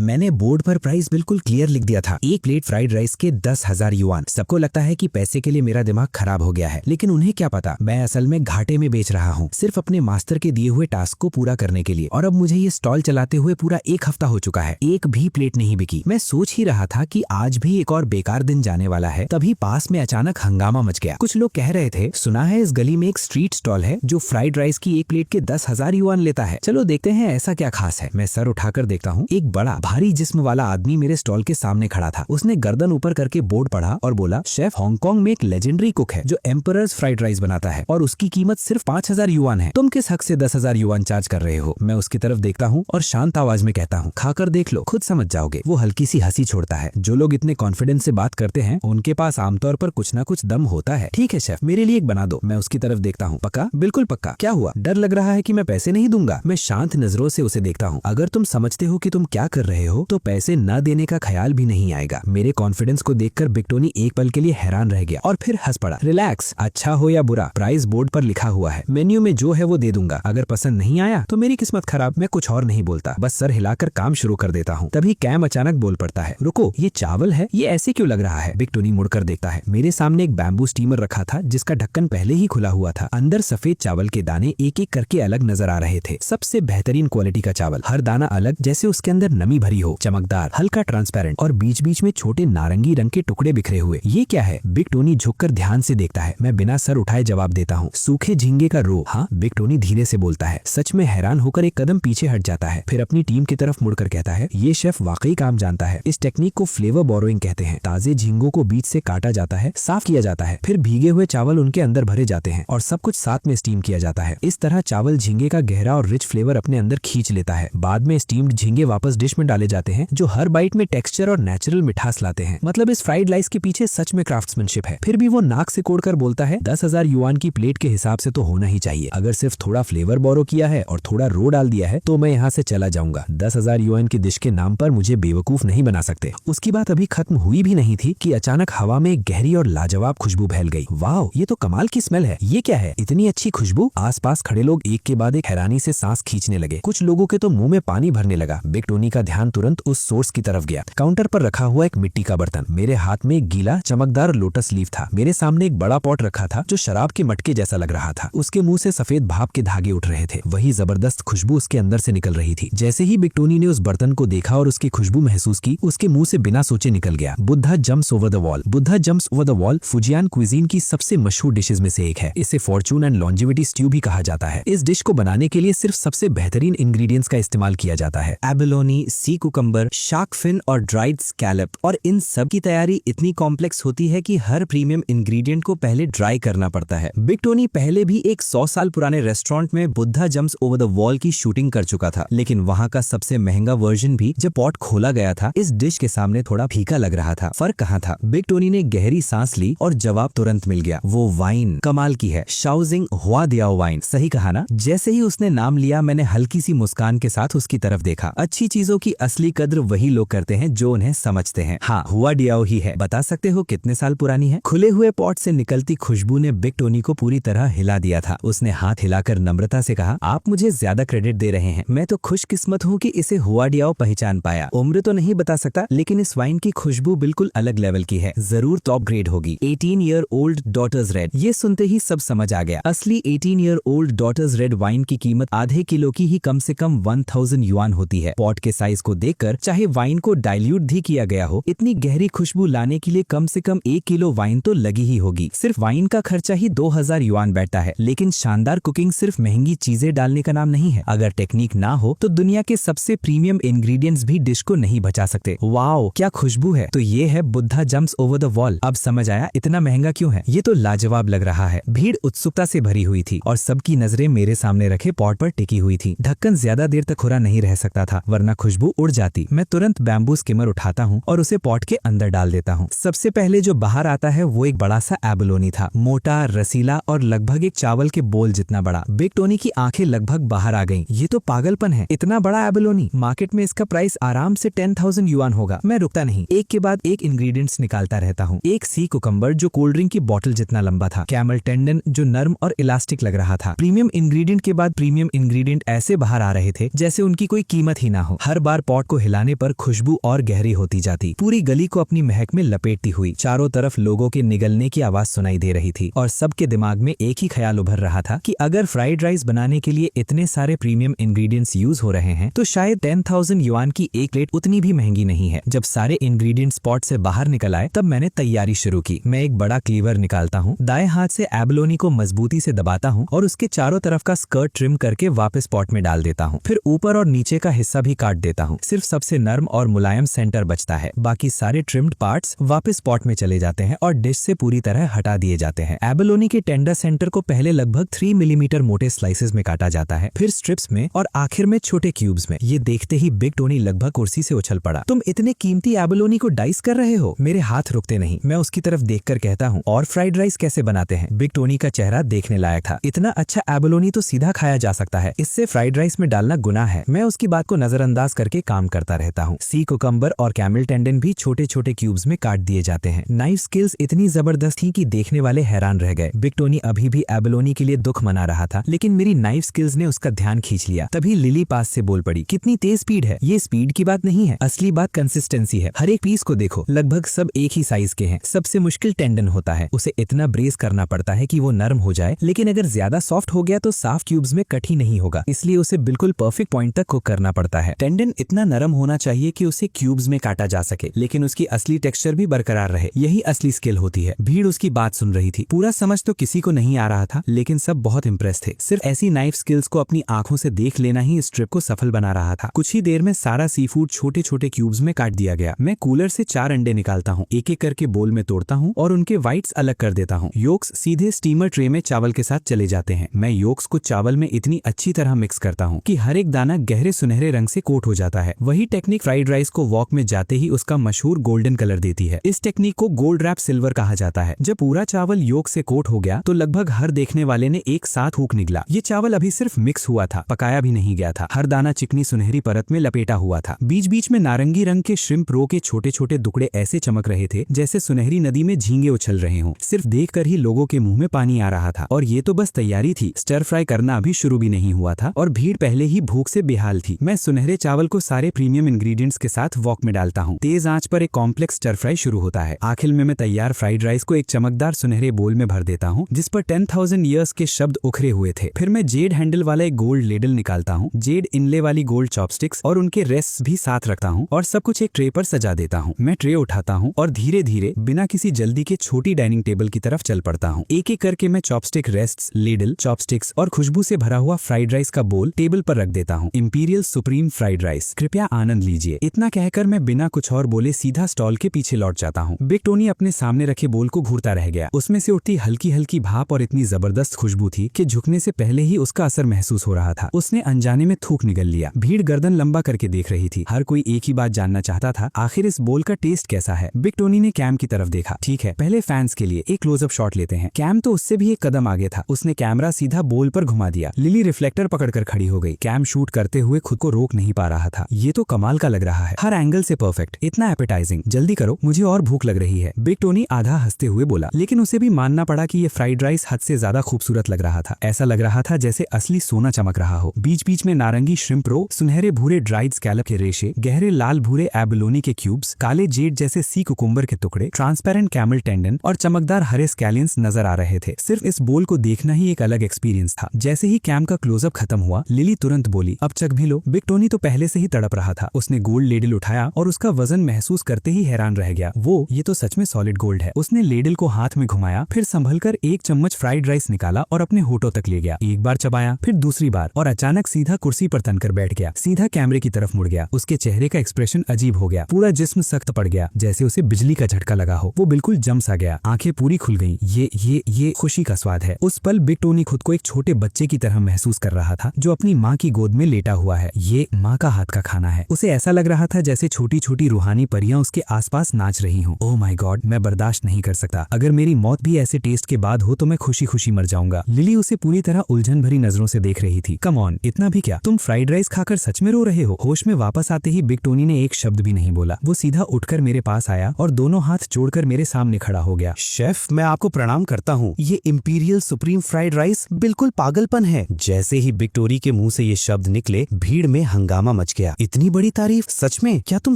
मैंने बोर्ड पर प्राइस बिल्कुल क्लियर लिख दिया था, एक प्लेट फ्राइड राइस के 10,000 युआन। सबको लगता है कि पैसे के लिए मेरा दिमाग खराब हो गया है, लेकिन उन्हें क्या पता मैं असल में घाटे में बेच रहा हूँ, सिर्फ अपने मास्टर के दिए हुए टास्क को पूरा करने के लिए। और अब मुझे ये स्टॉल चलाते हुए पूरा 1 हफ्ता हो चुका है, एक भी प्लेट नहीं बिकी। मैं सोच ही रहा था कि आज भी एक और बेकार दिन जाने वाला है, तभी पास में अचानक हंगामा मच गया। कुछ लोग कह रहे थे, सुना है इस गली में एक स्ट्रीट स्टॉल है जो फ्राइड राइस की एक प्लेट के 10,000 युआन लेता है। चलो देखते हैं ऐसा क्या खास है। मैं सर उठाकर देखता हूँ, एक बड़ा भारी जिस्म वाला आदमी मेरे स्टॉल के सामने खड़ा था। उसने गर्दन ऊपर करके बोर्ड पढ़ा और बोला, शेफ हांगकांग में एक लेजेंडरी कुक है जो एम्परर्स फ्राइड राइस बनाता है और उसकी कीमत सिर्फ 5,000 युआन है। तुम किस हक से 10,000 युआन चार्ज कर रहे हो? मैं उसकी तरफ देखता हूँ और शांत आवाज में कहता हूँ, खाकर देख लो, खुद समझ जाओगे। वो हल्की सी हंसी छोड़ता है। जो लोग इतने कॉन्फिडेंस से बात करते हैं उनके पास आमतौर पर कुछ ना कुछ दम होता है। ठीक है शेफ, मेरे लिए एक बना दो। मैं उसकी तरफ देखता हूँ। पक्का? बिल्कुल पक्का। क्या हुआ, डर लग रहा है कि मैं पैसे नहीं दूंगा? मैं शांत नजरों से उसे देखता हूँ। अगर तुम समझते हो कि तुम क्या कर रहे हो तो पैसे न देने का ख्याल भी नहीं आएगा। मेरे कॉन्फिडेंस को देखकर बिग टोनी एक पल के लिए हैरान रह गया और फिर हंस पड़ा। रिलैक्स, अच्छा हो या बुरा, प्राइस बोर्ड पर लिखा हुआ है, मेन्यू में जो है वो दे दूंगा। अगर पसंद नहीं आया तो मेरी किस्मत खराब। मैं कुछ और नहीं बोलता, बस सर हिलाकर काम शुरू कर देता हूँ। तभी कैम अचानक बोल पड़ता है, रुको, ये चावल है, ये ऐसे क्यों लग रहा है? बिग टोनी मुड़कर देखता है। मेरे सामने एक बैम्बू स्टीमर रखा था जिसका ढक्कन पहले ही खुला हुआ था। अंदर सफेद चावल के दाने एक एक करके अलग नजर आ रहे थे। सबसे बेहतरीन क्वालिटी का चावल, हर दाना अलग, जैसे उसके अंदर नमी भरी हो, चमकदार, हल्का ट्रांसपेरेंट और बीच बीच में छोटे नारंगी रंग के टुकड़े बिखरे हुए। ये क्या है? बिग टोनी झुककर ध्यान से देखता है। मैं बिना सर उठाए जवाब देता हूँ, सूखे झींगे का रो। हाँ, बिग टोनी धीरे से बोलता है। सच में हैरान होकर एक कदम पीछे हट जाता है, फिर अपनी टीम की तरफ मुड़कर कहता है, ये शेफ वाकई काम जानता है। इस टेक्निक को फ्लेवर बोरोइंग कहते हैं। ताजे झींगों को बीच से काटा जाता है, साफ किया जाता है, फिर भीगे हुए चावल उनके अंदर भरे जाते हैं और सब कुछ साथ में स्टीम किया जाता है। इस तरह चावल झींगे का गहरा और रिच फ्लेवर अपने अंदर खींच लेता है। बाद में स्टीम्ड झींगे वापस डिश में डाले जाते हैं जो हर बाइट में टेक्सचर और नेचुरल मिठास लाते हैं। मतलब इस फ्राइड राइस के पीछे सच में क्राफ्ट्समैनशिप है। फिर भी वो नाक से कोड़कर बोलता है, 10,000 युआन की प्लेट के हिसाब से तो होना ही चाहिए। अगर सिर्फ थोड़ा फ्लेवर बोरो किया है और थोड़ा रो डाल दिया है तो मैं यहाँ से चला जाऊंगा। 10,000 युआन की डिश के नाम पर मुझे बेवकूफ नहीं बना सकते। उसकी बात अभी खत्म हुई भी नहीं थी कि अचानक हवा में एक गहरी और लाजवाब खुशबू फैल गई। वाह, ये तो कमाल की स्मेल है। ये क्या है, इतनी अच्छी खुशबू? आसपास खड़े लोग एक के बाद एक हैरानी से सांस खींचने लगे। कुछ लोगों के तो मुंह में पानी भरने लगा। बिग टोनी का ध्यान तुरंत उस सोर्स की तरफ गया। काउंटर पर रखा हुआ एक मिट्टी का बर्तन। मेरे हाथ में एक गीला चमकदार लोटस लीफ था। मेरे सामने एक बड़ा पॉट रखा था जो शराब के मटके जैसा लग रहा था। उसके मुंह से सफेद भाप के धागे उठ रहे थे। वही जबरदस्त खुशबू उसके अंदर से निकल रही थी। जैसे ही बिग टोनी ने उस बर्तन को देखा और उसकी खुशबू महसूस की, उसके मुंह से बिना सोचे निकल गया, Buddha jumps over the wall. Buddha jumps over the wall Fujian cuisine की सबसे मशहूर डिशेज में से एक है। इसे फॉर्चून एंड लॉन्जिविटी स्ट्यू भी कहा जाता है। इस डिश को बनाने के लिए सिर्फ सबसे बेहतरीन इंग्रेडिएंट्स का इस्तेमाल किया जाता है, एबलोनी, सी कुकम्बर, शार्क फिन और ड्राइड स्कैलप। और इन सब की तैयारी इतनी कॉम्प्लेक्स होती है कि हर प्रीमियम इंग्रेडिएंट को पहले ड्राई करना पड़ता है। बिग टोनी पहले भी एक 100 साल पुराने रेस्टोरेंट में Buddha jumps over the wall की शूटिंग कर चुका था, लेकिन वहाँ का सबसे महंगा वर्जन भी जब पॉट खोला गया था इस डिश के सामने थोड़ा फीका लग रहा था। फर्क कहाँ था? बिग टोनी ने गहरी सांस ली और जवाब तुरंत मिल गया। वो वाइन कमाल की है, शाओजिंग हुआ दियाओ वाइन। सही कहा ना? जैसे ही उसने नाम लिया मैंने हल्की सी मुस्कान के साथ उसकी तरफ देखा। अच्छी चीजों की असली कद्र वही लोग करते हैं जो उन्हें समझते हैं। हाँ, हुआ डियाओ ही है। बता सकते हो कितने साल पुरानी है? खुले हुए पॉट से निकलती खुशबू ने बिग टोनी को पूरी तरह हिला दिया था। उसने हाथ हिलाकर नम्रता से कहा, आप मुझे ज्यादा क्रेडिट दे रहे हैं। मैं तो खुशकिस्मत हूँ कि इसे हुआ डियाओ पहचान पाया। उम्र तो नहीं बता सकता, लेकिन इस वाइन की खुशबू बिल्कुल अलग लेवल की है। जरूर टॉप ग्रेड होगी। 18 ईयर ओल्ड डॉटर्स रेड। ये सुनते ही सब समझ आ गया। असली 18 year old daughter's red wine की कीमत आधे किलो की ही कम से कम 1000 युआन होती है। पॉट के साइज को देखकर चाहे वाइन को डाइल्यूट भी किया गया हो, इतनी गहरी खुशबू लाने के लिए कम से कम 1 किलो वाइन तो लगी ही होगी। सिर्फ वाइन का खर्चा ही 2000 युआन बैठता है। लेकिन शानदार कुकिंग सिर्फ महंगी चीजें डालने का नाम नहीं है। अगर टेक्निक ना हो तो दुनिया के सबसे प्रीमियम इंग्रेडिएंट्स भी डिश को नहीं बचा सकते। वाओ, क्या खुशबू है। तो ये है Buddha jumps over the wall. अब समझ आया इतना महंगा क्यों है। ये तो लाजवाब लग रहा है। भीड़ उत्सुकता से भरी हुई थी और सबकी नजरें मेरे सामने रखे पॉट पर टिकी हुई थी। ढक्कन ज्यादा देर तक खुला नहीं रह सकता था, वरना खुशबू उड़ जाती। मैं तुरंत बैम्बू स्किमर उठाता हूँ और उसे पॉट के अंदर डाल देता हूँ। सबसे पहले जो बाहर आता है वो एक बड़ा सा एबलोनी था, मोटा, रसीला और लगभग एक चावल के बोल जितना बड़ा। बिग टोनी की आंखें लगभग बाहर आ गईं। ये तो पागलपन है, इतना बड़ा एबलोनी। मार्केट में इसका प्राइस आराम से 10,000 युआन होगा। मैं रुकता नहीं, एक के बाद एक इंग्रेडिएंट्स निकालता रहता हूँ। एक सी कुकम्बर जो कोल्ड ड्रिंक की बोतल जितना लंबा था, कैमल टेंडन जो नर्म और इलास्टिक लग रहा था। प्रीमियम इंग्रेडिएंट के बाद प्रीमियम इंग्रेडिएंट ऐसे बाहर आ रहे थे जैसे उनकी कोई कीमत ही ना हो। हर बार स्पॉट को हिलाने पर खुशबू और गहरी होती जाती, पूरी गली को अपनी महक में लपेटती हुई। चारों तरफ लोगों के निगलने की आवाज सुनाई दे रही थी और सबके दिमाग में एक ही ख्याल उभर रहा था कि अगर फ्राइड राइस बनाने के लिए इतने सारे प्रीमियम इंग्रेडिएंट्स यूज हो रहे हैं तो शायद 10,000 युआन की एक प्लेट उतनी भी महंगी नहीं है। जब सारे इंग्रेडिएंट्स स्पॉट से बाहर निकल आए तब मैंने तैयारी शुरू की। मैं एक बड़ा क्लीवर निकालता हूँ, दाएं हाथ से एबलोनी को मजबूती से दबाता हूँ और उसके चारों तरफ का स्कर्ट ट्रिम करके वापस पॉट में डाल देता हूँ। फिर ऊपर और नीचे का हिस्सा भी काट देता हूँ। सिर्फ सबसे नर्म और मुलायम सेंटर बचता है, बाकी सारे ट्रिम्ड पार्ट्स वापस पॉट में चले जाते हैं और डिश से पूरी तरह हटा दिए जाते हैं। एबलोनी के टेंडर सेंटर को पहले लगभग 3 मिलीमीटर मोटे स्लाइसेस में काटा जाता है, फिर स्ट्रिप्स में और आखिर में छोटे क्यूब्स में। ये देखते ही बिग टोनी लगभग कुर्सी से उछल पड़ा। तुम इतने कीमती एबलोनी को डाइस कर रहे हो? मेरे हाथ रुकते नहीं। मैं उसकी तरफ देखकर कहता हूँ, और फ्राइड राइस कैसे बनाते हैं? बिग टोनी का चेहरा देखने लायक था। इतना अच्छा एबलोनी तो सीधा खाया जा सकता है, इससे फ्राइड राइस में डालना गुनाह है। मैं उसकी बात को नजरअंदाज करके काम करता रहता हूँ। सी कुकम्बर और कैमल टेंडन भी छोटे छोटे क्यूब्स में काट दिए जाते हैं। नाइफ स्किल्स इतनी जबरदस्त थी कि देखने वाले हैरान रह गए। बिग टोनी अभी भी एबलोनी के लिए दुख मना रहा था, लेकिन मेरी नाइफ स्किल्स ने उसका ध्यान खींच लिया। तभी लिली पास से बोल पड़ी, कितनी तेज स्पीड है। ये स्पीड की बात नहीं है, असली बात कंसिस्टेंसी है। हर एक पीस को देखो, लगभग सब एक ही साइज के हैं। सबसे मुश्किल टेंडन होता है, उसे इतना ब्रेस करना पड़ता है कि वो नरम हो जाए, लेकिन अगर ज्यादा सॉफ्ट हो गया तो साफ क्यूब्स में कट ही नहीं होगा, इसलिए उसे बिल्कुल परफेक्ट पॉइंट तक कुक करना पड़ता है। टेंडन इतना नरम होना चाहिए कि उसे क्यूब्स में काटा जा सके, लेकिन उसकी असली टेक्सचर भी बरकरार रहे। यही असली स्किल होती है। भीड़ उसकी बात सुन रही थी। पूरा समझ तो किसी को नहीं आ रहा था, लेकिन सब बहुत इंप्रेस थे। सिर्फ ऐसी नाइफ स्किल्स को अपनी आंखों से देख लेना ही इस ट्रिप को सफल बना रहा था। कुछ ही देर में सारा सी फूड छोटे छोटे क्यूब्स में काट दिया गया। मैं कूलर से 4 अंडे निकालता हूँ, एक एक करके बोल में तोड़ता हूँ और उनके व्हाइट्स अलग कर देता हूँ। योक्स सीधे स्टीमर ट्रे में चावल के साथ चले जाते हैं। मैं योक्स को चावल में इतनी अच्छी तरह मिक्स करता हूँ कि हर एक दाना गहरे सुनहरे रंग से कोट हो जाता है। वही टेक्निक फ्राइड राइस को वॉक में जाते ही उसका मशहूर गोल्डन कलर देती है। इस टेक्निक को गोल्ड रैप सिल्वर कहा जाता है। जब पूरा चावल योक से कोट हो गया तो लगभग हर देखने वाले ने एक साथ फूंक निकला। ये चावल अभी सिर्फ मिक्स हुआ था, पकाया भी नहीं गया था। हर दाना चिकनी सुनहरी परत में लपेटा हुआ था। बीच बीच में नारंगी रंग के श्रिम्प रो के छोटे छोटे टुकड़े ऐसे चमक रहे थे जैसे सुनहरी नदी में झींगे उछल रहे हों। सिर्फ देखकर ही लोगों के मुंह में पानी आ रहा था। और ये तो बस तैयारी थी, स्टर फ्राई करना अभी शुरू भी नहीं हुआ था और भीड़ पहले ही भूख से बेहाल थी। मैं सुनहरे चावल को सारे प्रीमियम इंग्रेडिएंट्स के साथ वॉक में डालता हूँ। तेज आंच पर एक कॉम्प्लेक्स स्टर फ्राई शुरू होता है। आखिर में मैं तैयार फ्राइड राइस को एक चमकदार सुनहरे बोल में भर देता हूँ जिस पर 10,000 ईयर्स के शब्द उखरे हुए थे। फिर मैं जेड हैंडल वाला एक गोल्ड लेडल निकालता हूँ, जेड इनले वाली गोल्ड चॉपस्टिक्स और उनके रेस्ट भी साथ रखता हूँ और सब कुछ एक ट्रे पर सजा देता हूँ। मैं ट्रे उठाता हूँ और धीरे धीरे बिना किसी जल्दी के छोटी डाइनिंग टेबल की तरफ चल पड़ता हूँ। एक एक करके मैं चॉपस्टिक, रेस्ट्स, लेडल, चॉपस्टिक्स और खुशबू से भरा हुआ फ्राइड राइस का बोल टेबल पर रख देता हूँ। इंपीरियल सुप्रीम फ्राइड राइस, कृपया आनंद लीजिए। इतना कहकर मैं बिना कुछ और बोले सीधा स्टॉल के पीछे लौट जाता हूँ। बिग टोनी अपने सामने रखे बोल को घूरता रह गया। उसमें से उठती हल्की हल्की भाप और इतनी जबरदस्त खुशबू थी कि झुकने से पहले ही उसका असर महसूस हो रहा था। उसने अनजाने में थूक निगल लिया। भीड़ गर्दन लंबा करके देख रही थी। हर कोई एक ही बात जानना चाहता था, आखिर इस बोल का टेस्ट कैसा है। बिग टोनी ने कैम की तरफ देखा। ठीक है, पहले फैंस के लिए एक क्लोजअप शॉट लेते हैं। कैम तो उससे भी एक कदम आगे था। उसने कैमरा सीधा बोल पर घुमा दिया। लिली रिफ्लेक्टर पकड़कर खड़ी हो गई। कैम शूट करते हुए खुद को रोक नहीं पा रहा था। ये तो कमाल का लग रहा है, हर एंगल से परफेक्ट, इतना एपेटाइजिंग। जल्दी करो, मुझे और भूख लग रही है। बिग टोनी आधा हंसते हुए बोला, लेकिन उसे भी मानना पड़ा कि ये फ्राइड राइस हद से ज्यादा खूबसूरत लग रहा था। ऐसा लग रहा था जैसे असली सोना चमक रहा हो। बीच बीच में नारंगी श्रिम्प रो, सुनहरे भूरे ड्राइड स्कैलप के रेशे, गहरे लाल भूरे एबलोनी के क्यूब्स, काले जेड जैसे सी कुकुम्बर के टुकड़े, ट्रांसपेरेंट कैमल टेंडन और चमकदार हरे स्कैलियंस नजर आ रहे थे। सिर्फ इस बोल को देखना ही एक अलग एक्सपीरियंस था। जैसे ही कैम का क्लोजअप खत्म हुआ, लिली तुरंत बोली, अब चख भी लो। बिग टोनी तो पहले से ही तड़प रहा था। उसने गोल्ड लेडल उठाया और उसका वजन महसूस करते ही हैरान रह गया। ये तो सच में सॉलिड गोल्ड है। उसने लेडल को हाथ में घुमाया, फिर संभलकर एक चम्मच फ्राइड राइस निकाला और अपने होठों तक ले गया। एक बार चबाया, फिर दूसरी बार, और अचानक सीधा कुर्सी पर तनकर बैठ गया। सीधा कैमरे की तरफ मुड़ गया। उसके चेहरे का एक्सप्रेशन अजीब हो गया। पूरा जिस्म सख्त पड़ गया, जैसे उसे बिजली का झटका लगा हो। वो बिल्कुल जम सा गया। आंखें पूरी खुल गईं। ये खुशी का स्वाद है। उस पल बिग टोनी खुद को एक छोटे बच्चे की तरह महसूस कर रहा था जो अपनी माँ की गोद में लेटा हुआ है। ये माँ का हाथ का खाना है। उसे ऐसा लग रहा था जैसे छोटी छोटी रूहानी परियां उसके आसपास नाच रही हों। ओह माय गॉड, मैं बर्दाश्त नहीं कर सकता। अगर मेरी मौत भी ऐसे टेस्ट के बाद हो तो मैं खुशी खुशी मर जाऊंगा। लिली उसे पूरी तरह उलझन भरी नजरों से देख रही थी। कम ऑन, इतना भी क्या? तुम फ्राइड राइस खाकर सच में रो रहे हो? होश में वापस आते ही बिग टोनी ने एक शब्द भी नहीं बोला। वो सीधा उठकर मेरे पास आया और दोनों हाथ जोड़कर मेरे सामने खड़ा हो गया। शेफ, मैं आपको प्रणाम करता हूँ। ये इंपीरियल सुप्रीम फ्राइड राइस बिल्कुल पागलपन है। जैसे ही बिग टोनी के मुंह से ये शब्द निकले, भीड़ में हंगामा मच गया। गया। इतनी बड़ी तारीफ, सच में? क्या तुम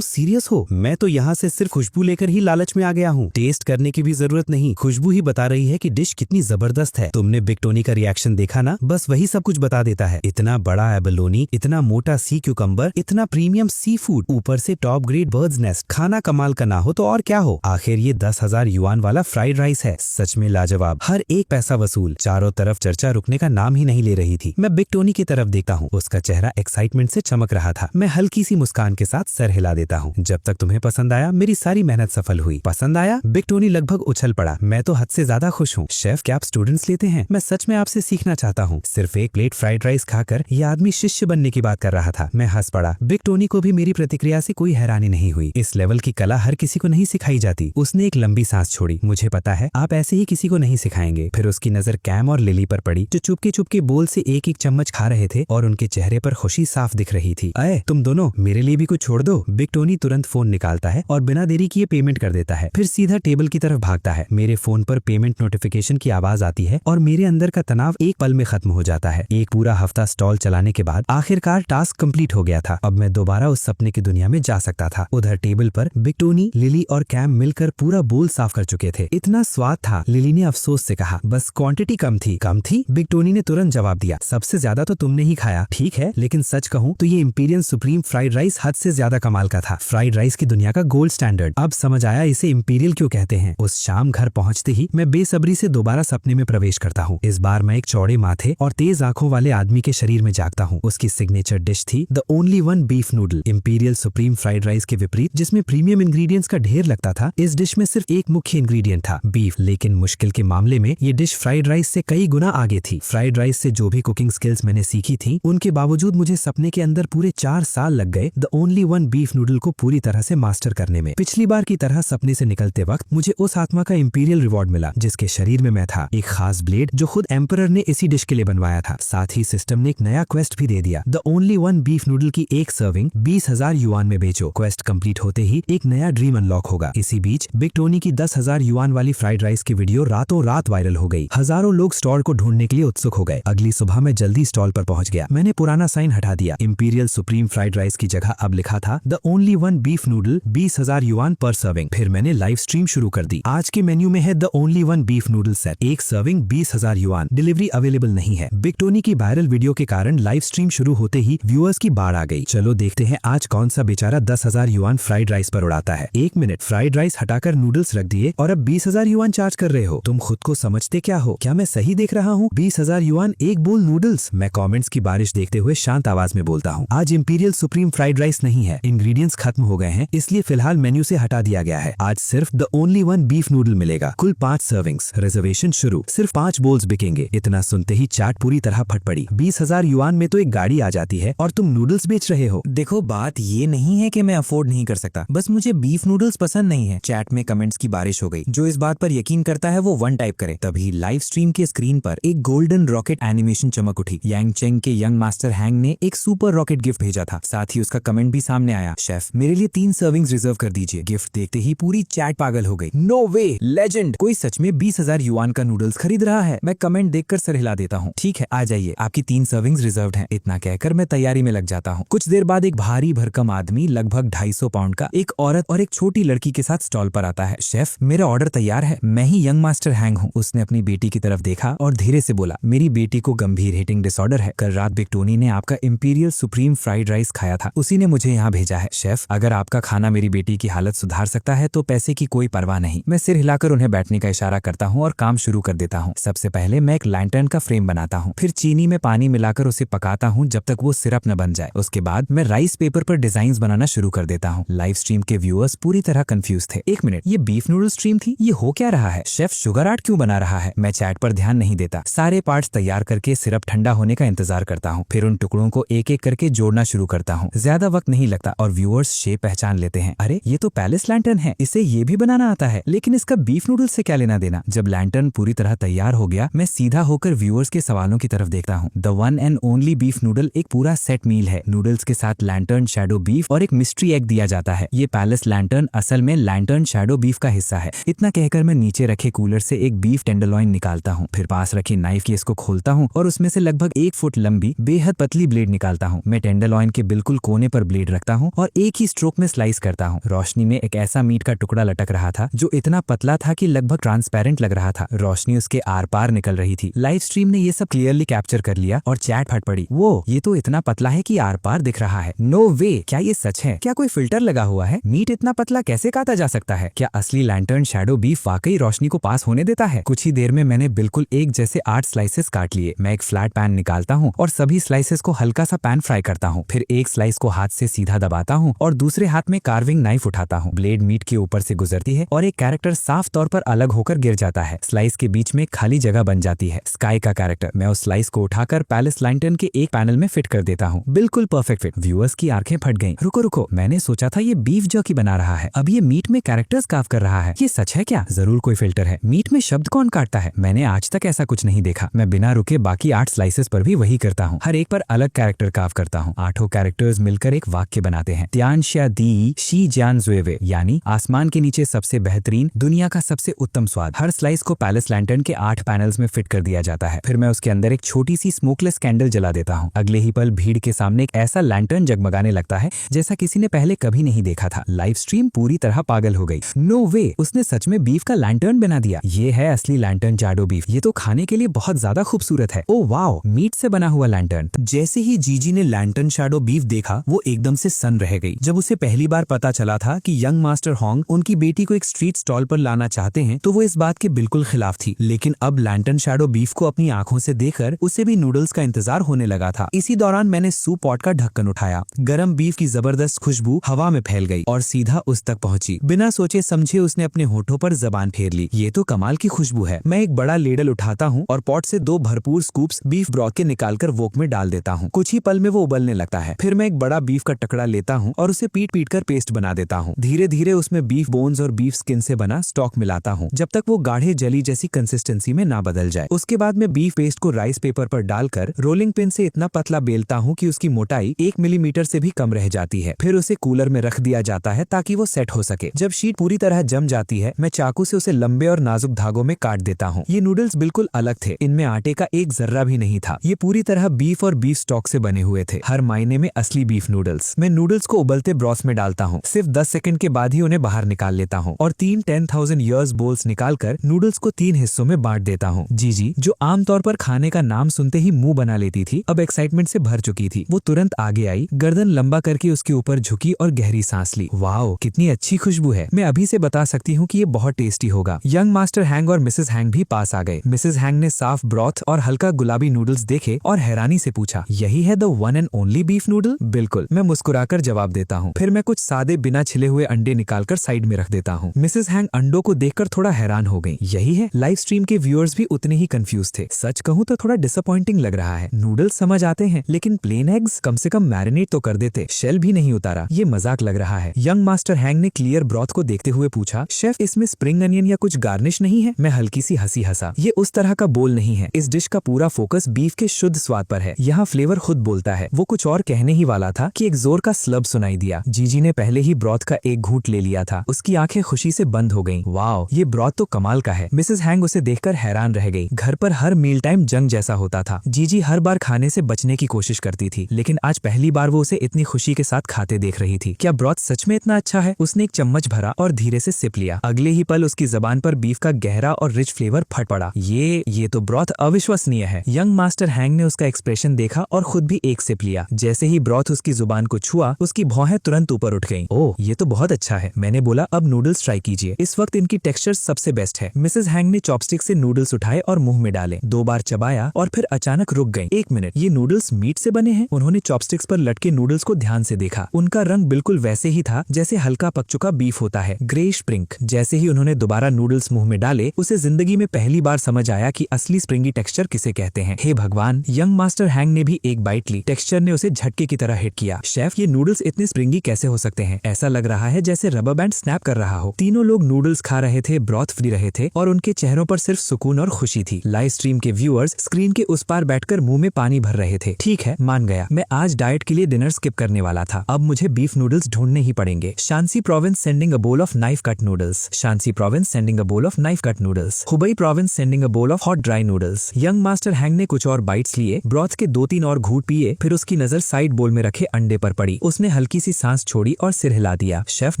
सीरियस हो? मैं तो यहाँ से सिर्फ खुशबू लेकर ही लालच में आ गया हूँ। टेस्ट करने की भी जरूरत नहीं, खुशबू ही बता रही है कि डिश कितनी जबरदस्त है। तुमने बिग टोनी का रिएक्शन देखा ना? बस वही सब कुछ बता देता है। इतना बड़ा एबलोनी, इतना मोटा सी क्यूकम्बर, इतना प्रीमियम सी फूड, ऊपर से टॉप ग्रेड बर्ड्स नेस्ट। खाना कमाल का ना हो तो और क्या हो। आखिर ये 10,000 युआन वाला फ्राइड राइस है। सच में लाजवाब, हर एक पैसा वसूल। चारों तरफ चर्चा रुकने का नाम ही नहीं ले रही थी। मैं बिग टोनी की तरफ देखता हूँ, उसका चेहरा एक्साइटमेंट से चमक रहा था। मैं हल्की सी मुस्कान के साथ सर हिला देता हूँ। जब तक तुम्हें पसंद आया, मेरी सारी मेहनत सफल हुई। पसंद आया? बिग टोनी लगभग उछल पड़ा। मैं तो हद से ज्यादा खुश हूँ। शेफ, क्या आप स्टूडेंट्स लेते हैं? मैं सच में आपसे सीखना चाहता हूँ। सिर्फ एक प्लेट फ्राइड राइस खाकर ये आदमी शिष्य बनने की बात कर रहा था। मैं हंस पड़ा। बिग टोनी को भी मेरी प्रतिक्रिया से कोई हैरानी नहीं हुई। इस लेवल की कला हर किसी को नहीं सिखाई जाती। उसने एक लंबी सांस छोड़ी। मुझे पता है आप ऐसे ही किसी को नहीं सिखाएंगे। फिर उसकी नजर कैम और लिली पर पड़ी, जो चुपके चुपके बोल से एक एक चम्मच खा रहे थे और उनके चेहरे पर खुशी साफ दिख रही थी। अरे तुम दोनों, मेरे लिए भी कुछ छोड़ दो। बिग टोनी तुरंत फोन निकालता है और बिना देरी किए पेमेंट कर देता है। फिर सीधा टेबल की तरफ भागता है। मेरे फोन पर पेमेंट नोटिफिकेशन की आवाज आती है और मेरे अंदर का तनाव एक पल में खत्म हो जाता है। एक पूरा हफ्ता स्टॉल चलाने के बाद आखिरकार टास्क कंप्लीट हो गया था। अब मैं दोबारा उस सपने की दुनिया में जा सकता था। उधर टेबल पर बिग टोनी, लिली और कैम मिलकर पूरा बोल साफ कर चुके थे। इतना स्वाद था। लिली ने अफसोस से कहा, बस क्वांटिटी कम थी। कम थी? बिग टोनी ने तुरंत जवाब दिया, सबसे ज्यादा तो तुमने ही खाया। ठीक है, लेकिन सच कहूँ तो ये इंपीरियल सुप्रीम फ्राइड राइस हद से ज्यादा कमाल का था। फ्राइड राइस की दुनिया का गोल्ड स्टैंडर्ड। अब समझ आया इसे इंपीरियल क्यों कहते हैं। उस शाम घर पहुंचते ही मैं बेसब्री से दोबारा सपने में प्रवेश करता हूँ। इस बार मैं एक चौड़े माथे और तेज आंखों वाले आदमी के शरीर में जागता हूँ। उसकी सिग्नेचर डिश थी the only one beef noodle. Imperial supreme fried rice के विपरीत, जिसमें प्रीमियम इंग्रेडिएंट्स का ढेर लगता था, इस डिश में सिर्फ एक मुख्य इंग्रेडिएंट था, बीफ। लेकिन मुश्किल के मामले में ये डिश फ्राइड राइस से कई गुना आगे थी। फ्राइड राइस से जो भी कुकिंग स्किल्स मैंने सीखी थी, उनके बावजूद मुझे सपने के अंदर पूरे 4 साल लग गए the only one beef noodle को पूरी तरह से मास्टर करने में। पिछली बार की तरह सपने से निकलते वक्त मुझे उस आत्मा का इंपीरियल रिवॉर्ड मिला जिसके शरीर में मैं था। एक खास ब्लेड जो खुद एम्परर ने इसी डिश के लिए बनवाया था। साथ ही सिस्टम ने एक नया क्वेस्ट भी दे दिया, the only one beef noodle की एक सर्विंग 20,000 युआन में बेचो। क्वेस्ट कंप्लीट होते ही एक नया ड्रीम अनलॉक होगा। इसी बीच बिग टोनी की 10,000 युआन वाली फ्राइड राइस की वीडियो रातों रात वायरल हो गई। हजारों लोग स्टॉल को ढूंढने के लिए उत्सुक हो गए। अगली सुबह मैं जल्दी स्टॉल पर पहुंच गया। मैंने पुराना साइन हटा दिया। इंपीरियल सुप्रीम फ्राइड राइस की जगह अब लिखा था the only one beef noodle 20,000 yuan पर सर्विंग। फिर मैंने लाइव स्ट्रीम शुरू कर दी। आज के मेन्यू में है the only one beef noodle set, एक सर्विंग 20,000 युआन। डिलीवरी अवेलेबल नहीं है। बिग टोनी की वायरल वीडियो के कारण लाइव स्ट्रीम शुरू होते ही व्यूअर्स की बाढ़ आ गई। चलो देखते हैं आज कौन सा बेचारा 10,000 युआन फ्राइड राइस पर उड़ाता है। 1 मिनट, फ्राइड राइस हटाकर नूडल्स रख दिए और अब 20,000 युआन चार्ज कर रहे हो। तुम खुद को समझते क्या हो? क्या मैं सही देख रहा हूँ? 20,000 युआन एक बोल नूडल्स। मैं कमेंट्स की बारिश देखते हुए शांत आवाज में बोलता हूँ, आज इंपीरियल सुप्रीम फ्राइड राइस नहीं है। इंग्रेडिएंट्स खत्म हो गए हैं, इसलिए फिलहाल मेन्यू से हटा दिया गया है। आज सिर्फ the only one beef noodle मिलेगा। कुल 5 सर्विंग्स। रिजर्वेशन शुरू। सिर्फ 5 बोल्स बिकेंगे। इतना सुनते ही चाट पूरी तरह फट पड़ी। 20,000 युआन में तो एक गाड़ी आ जाती है और तुम नूडल्स बेच रहे हो। देखो, बात ये नहीं है कि मैं अफोर्ड नहीं कर सकता, बस मुझे बीफ नूडल्स पसंद नहीं है। चैट में कमेंट्स की बारिश हो गई। जो इस बात पर यकीन करता है वो 1 टाइप करे। तभी लाइव स्ट्रीम के स्क्रीन पर एक गोल्डन रॉकेट एनिमेशन चमक उठी। यांग चेंग के यंग मास्टर हैंग ने एक सुपर रॉकेट गिफ्ट भेजा था। साथ ही उसका कमेंट भी सामने आया, शेफ मेरे लिए 3 सर्विंग्स रिजर्व कर दीजिए। गिफ्ट देखते ही पूरी चैट पागल हो गई। नो वे, लेजेंड, कोई सच में 20,000 युआन का नूडल्स खरीद रहा है। मैं कमेंट देखकर सर हिला देता हूँ। ठीक है, आ जाइए, आपकी 3 सर्विंग्स रिजर्व्ड हैं। इतना कहकर मैं तैयारी में लग जाता हूँ। कुछ देर बाद एक भारी भरकम आदमी लगभग 250 पाउंड का, एक औरत और एक छोटी लड़की के साथ स्टॉल पर आता है। शेफ, मेरा ऑर्डर तैयार है। मैं ही यंग मास्टर हैंग हूँ। उसने अपनी बेटी की तरफ देखा और धीरे से बोला, मेरी बेटी को गंभीर हीटिंग डिसऑर्डर है। कल रात बिग टोनी ने आपका इंपीरियल सुप्रीम फ्राइड राइस खाया था, उसी ने मुझे यहाँ भेजा है। शेफ, अगर आपका खाना मेरी बेटी की हालत सुधार सकता है तो पैसे की कोई परवाह नहीं। मैं सिर हिलाकर उन्हें बैठने का इशारा करता हूँ और काम शुरू कर देता हूँ। सबसे पहले मैं एक लैंटर्न का फ्रेम बनाता हूँ, फिर चीनी में पानी मिलाकर उसे पकाता हूँ जब तक वो सिरप न बन जाए। उसके बाद मैं राइस पेपर पर डिजाइन बनाना शुरू कर देता हूँ। लाइव स्ट्रीम के व्यूअर्स पूरी तरह कंफ्यूज थे। 1 मिनट, ये बीफ नूडल स्ट्रीम थी? ये हो क्या रहा है? शेफ शुगर आर्ट क्यों बना रहा है? मैं चैट पर ध्यान नहीं देता। सारे पार्ट्स तैयार करके सिरप ठंडा होने का इंतजार करता हूँ, फिर उन टुकड़ों को एक एक करके जोड़ना शुरू करता हूँ। ज्यादा वक्त नहीं लगता और व्यूअर्स शेप पहचान लेते हैं। अरे ये तो पैलेस लैंटर्न है, इसे ये भी बनाना आता है। लेकिन इसका बीफ नूडल्स से क्या लेना देना? जब लैंटर्न पूरी तरह तैयार हो गया, मैं सीधा होकर व्यूअर्स के सवालों की तरफ देखता हूँ। The one and only beef noodle एक पूरा सेट मील है। नूडल्स के साथ लैंटर्न शैडो बीफ और एक मिस्ट्री एग दिया जाता है। ये पैलेस लैंटर्न असल में लैंटर्न शैडो बीफ का हिस्सा है। इतना कहकर मैं नीचे रखे कूलर से एक बीफ टेंडरलॉइन निकालता हूँ, फिर पास रखी नाइफ की इसको खोलता हूँ और उसमें से लगभग 1 फुट लंबी बेहद पतली ब्लेड निकालता हूँ। मैं टेंडरलॉइन के बिल्कुल कोने पर ब्लेड रखता हूँ और एक ही स्ट्रोक में स्लाइस करता हूँ। रोशनी में एक ऐसा मीट का टुकड़ा लटक रहा था जो इतना पतला था कि लगभग ट्रांसपेरेंट लग रहा था। रोशनी उसके आर पार निकल रही थी। लाइव स्ट्रीम ने ये सब क्लियरली कैप्चर कर लिया और चैट फट पड़ी। वो ये तो इतना पतला है कि आर पार दिख रहा है। नो वे, क्या ये सच है? क्या कोई फिल्टर लगा हुआ है? मीट इतना पतला कैसे काटा जा सकता है? क्या असली लैंटर्न शैडो बीफ वाकई रोशनी को पास होने देता है? कुछ ही देर में मैंने बिल्कुल एक जैसे 8 स्लाइसेस काट लिए। मैं एक फ्लैट पैन निकालता हूँ और सभी स्लाइसेस को हल्का सा पैन फ्राई करता हूँ। फिर एक स्लाइस को हाथ से सीधा दबाता हूँ और दूसरे हाथ में कार्विंग नाइफ उठाता हूँ। ब्लेड मीट के ऊपर से गुजरती है और एक कैरेक्टर साफ तौर पर अलग होकर गिर जाता है। स्लाइस के बीच में खाली जगह बन जाती है। स्काई का कैरेक्टर। मैं उस स्लाइस को उठाकर पैलेस लैंटर्न के एक पैनल में फिट कर देता हूँ। बिल्कुल परफेक्ट फिट। व्यूअर्स की आंखें फट गईं। रुको रुको, मैंने सोचा था ये बीफ जर्की बना रहा है, अब ये मीट में कैरेक्टर्स कार्व कर रहा है। ये सच है क्या? जरूर कोई फिल्टर है। मीट में शब्द कौन काटता है? मैंने आज तक ऐसा कुछ नहीं देखा। मैं बिना रुके बाकी 8 स्लाइसेस पर भी वही करता हूँ। हर एक पर अलग कैरेक्टर कार्व करता हूँ। 8 कैरेक्टर्स मिलकर एक वाक्य बनाते हैं। त्यान श्या दी शी जान जुएवे, यानी आसमान के नीचे सबसे बेहतरीन, दुनिया का सबसे उत्तम स्वाद। हर स्लाइस को पैलेस लैंटर्न के 8 पैनल्स में फिट कर दिया जाता है। फिर मैं उसके अंदर एक छोटी सी स्मोकलेस कैंडल जला देता हूँ। अगले ही पल भीड़ के सामने एक ऐसा लैंटर्न जगमगाने लगता है जैसा किसी ने पहले कभी नहीं देखा था। लाइव स्ट्रीम पूरी तरह पागल हो गई। नो वे, उसने सच में बीफ का लैंटर्न बना दिया। ये है असली लैंटर्न शैडो बीफ। ये तो खाने के लिए बहुत ज्यादा खूबसूरत है। ओ वाओ, मीट से बना हुआ लैंटर्न। जैसे ही जीजी ने लैंटर्न शैडो बीफ देखा, वो एकदम से सन्न रह गई। जब उसे पहली बार पता चला था कि यंग मास्टर होंग उनकी बेटी को एक स्ट्रीट स्टॉल पर लाना चाहते हैं, तो वो इस बात के बिल्कुल खिलाफ थी। लेकिन अब लैंटर्न शैडो बीफ को अपनी आंखों से देखकर उसे भी नूडल्स का इंतजार होने लगा था। इसी दौरान मैंने सूप पॉट का ढक्कन उठाया। गरम बीफ की जबरदस्त खुशबू हवा में फैल गई और सीधा उस तक पहुंची। बिना सोचे समझे उसने अपने होठों पर जबान फेर ली। ये तो कमाल की खुशबू है। मैं एक बड़ा लेडल उठाता हूँ और पॉट से 2 भरपूर स्कूप्स बीफ ब्रॉथ के निकालकर वोक में डाल देता हूँ। कुछ ही पल में वो उबलने लगता है। फिर मैं एक बड़ा बीफ का टुकड़ा लेता हूँ और उसे पीट पीट कर पेस्ट बना देता हूँ। धीरे धीरे उसमें बीफ बोन्स और बीफ स्किन से बना स्टॉक मिलाता हूँ जब तक वो गाढ़े जली जैसी कंसिस्टेंसी में ना बदल जाए। उसके बाद मैं बीफ पेस्ट को राइस पेपर पर डालकर रोलिंग पिन से इतना पतला बेलता हूँ कि उसकी मोटाई 1 मिलीमीटर से भी कम रह जाती है। फिर उसे कूलर में रख दिया जाता है ताकि वो सेट हो सके। जब शीट पूरी तरह जम जाती है, मैं चाकू से उसे लंबे और नाजुक धागों में काट देता हूँ। ये नूडल्स बिल्कुल अलग थे। इनमें आटे का एक जर्रा भी नहीं था। ये पूरी तरह बीफ और बीफ स्टॉक से बने हुए थे। हर मायने में असली बीफ नूडल्स। मैं नूडल्स को उबलते ब्रॉथ में डालता हूँ। सिर्फ 10 सेकंड के बाद ही उन्हें बाहर निकाल लेता हूँ और 3 10,000 ईयर्स बोल्स निकालकर नूडल्स को 3 हिस्सों में बांट देता हूँ। जीजी, जो आमतौर पर खाने का नाम सुनते ही मुंह बना लेती थी, अब एक्साइटमेंट से भर चुकी थी। वो तुरंत आगे आई, गर्दन लंबा करके उसके ऊपर झुकी और गहरी सांस ली। वाओ, कितनी अच्छी खुशबू है। मैं अभी से बता सकती हूँ कि ये बहुत टेस्टी होगा। यंग मास्टर हैंग और मिसेस हैंग भी पास आ गए। मिसेस हैंग ने साफ ब्रॉथ और हल्का गुलाबी नूडल्स देखे और हैरानी से पूछा, यही है the one and only beef noodle? बिल्कुल, मैं मुस्कुराकर जवाब देता हूँ। फिर मैं कुछ सादे बिना छिले हुए अंडे निकालकर साइड में रख देता हूँ। मिसेस हैंग अंडों को देखकर थोड़ा हैरान हो गई। यही है? लाइव स्ट्रीम के व्यूअर्स भी उतने ही कंफ्यूज थे। सच कहूँ तो थोड़ा डिसअपॉइंटिंग लग रहा है। नूडल्स समझ आते हैं, लेकिन प्लेन एग्स कम से कम मैरिनेट तो कर देते। शेल भी नहीं उतारा। ये मजाक लग रहा है। यंग मास्टर हैंग ने क्लियर ब्रॉथ को देखते हुए पूछा, शेफ इसमें स्प्रिंग अनियन या कुछ गार्निश नहीं है? मैं हल्की सी हंसी हंसा। ये उस तरह का बोल नहीं है। इस डिश का पूरा फोकस बीफ के शुद्ध स्वाद पर है। यहाँ फ्लेवर खुद बोलता है। वो कुछ और कहने ही वाला था कि एक जोर का स्लब सुनाई दिया। जीजी ने पहले ही ब्रॉथ का एक घूंट ले लिया था। उसकी आंखें खुशी से बंद हो गईं। वाओ, ये ब्रॉथ तो कमाल का है। मिसेस हैंग उसे देखकर हैरान रह गई। घर पर हर मील टाइम जंग जैसा होता था। जीजी हर बार खाने से बचने की कोशिश करती थी, लेकिन आज पहली बार वो उसे इतनी खुशी के साथ खाते देख रही थी। क्या ब्रॉथ सच में इतना अच्छा है? उसने एक चम्मच भरा और धीरे से सिप लिया। अगले ही पल उसकी जबान पर बीफ का गहरा और रिच फ्लेवर फट पड़ा। ये तो ब्रॉथ अविश्वसनीय है। यंग मास्टर हैंग ने उसका एक्सप्रेशन देखा और खुद भी एक सिप लिया। जैसे ही ब्रॉथ उसकी जुबान को छुआ, उसकी भौहें तुरंत ऊपर उठ गईं। ओह, ये तो बहुत अच्छा है। मैंने बोला, अब नूडल्स ट्राई कीजिए। इस वक्त इनकी टेक्सचर सबसे बेस्ट है। मिसेस हैंग ने चॉपस्टिक से नूडल्स उठाए और मुंह में डाले। 2 बार चबाया और फिर अचानक रुक गई। 1 मिनट, ये नूडल्स मीट से बने हैं? उन्होंने चॉपस्टिक्स पर लटके नूडल्स को ध्यान से देखा। उनका रंग बिल्कुल वैसे ही था जैसे हल्का पक चुका बीफ होता है, ग्रेइश पिंक। जैसे ही उन्होंने दोबारा नूडल्स मुंह में डाले, उसे जिंदगी में पहली बार समझ आया कि असली स्प्रिंगी टेक्सचर किसे कहते हैं। हे भगवान, यंग मास्टर हैंग ने भी एक बाइट ली। टेक्सचर ने उसे झटके की तरह हिट किया। शेफ, ये नूडल्स इतने स्प्रिंगी कैसे हो सकते हैं? ऐसा लग रहा है जैसे रबर बैंड स्नैप कर रहा हो। तीनों लोग नूडल्स खा रहे थे, ब्रॉथ फ्री रहे थे और उनके चेहरों पर सिर्फ सुकून और खुशी थी। लाइव स्ट्रीम के व्यूअर्स स्क्रीन के उस पार बैठकर मुंह में पानी भर रहे थे। ठीक है, मान गया। मैं आज डाइट के लिए डिनर स्किप करने वाला था। अब मुझे बीफ नूडल्स ढूंढने ही पड़ेंगे। Shanxi province sending a bowl of knife cut noodles. Shanxi province sending a bowl of knife cut noodles. Hubei province sending a bowl of hot dry noodles. Young master Hang ने कुछ और bytes लिए, broth के 2-3 और घूंट पिए, फिर उसकी नजर साइड बोल में रखे अंडे पर पड़ी। उसने हल्की सी सांस छोड़ी और सिर हिला दिया। शेफ,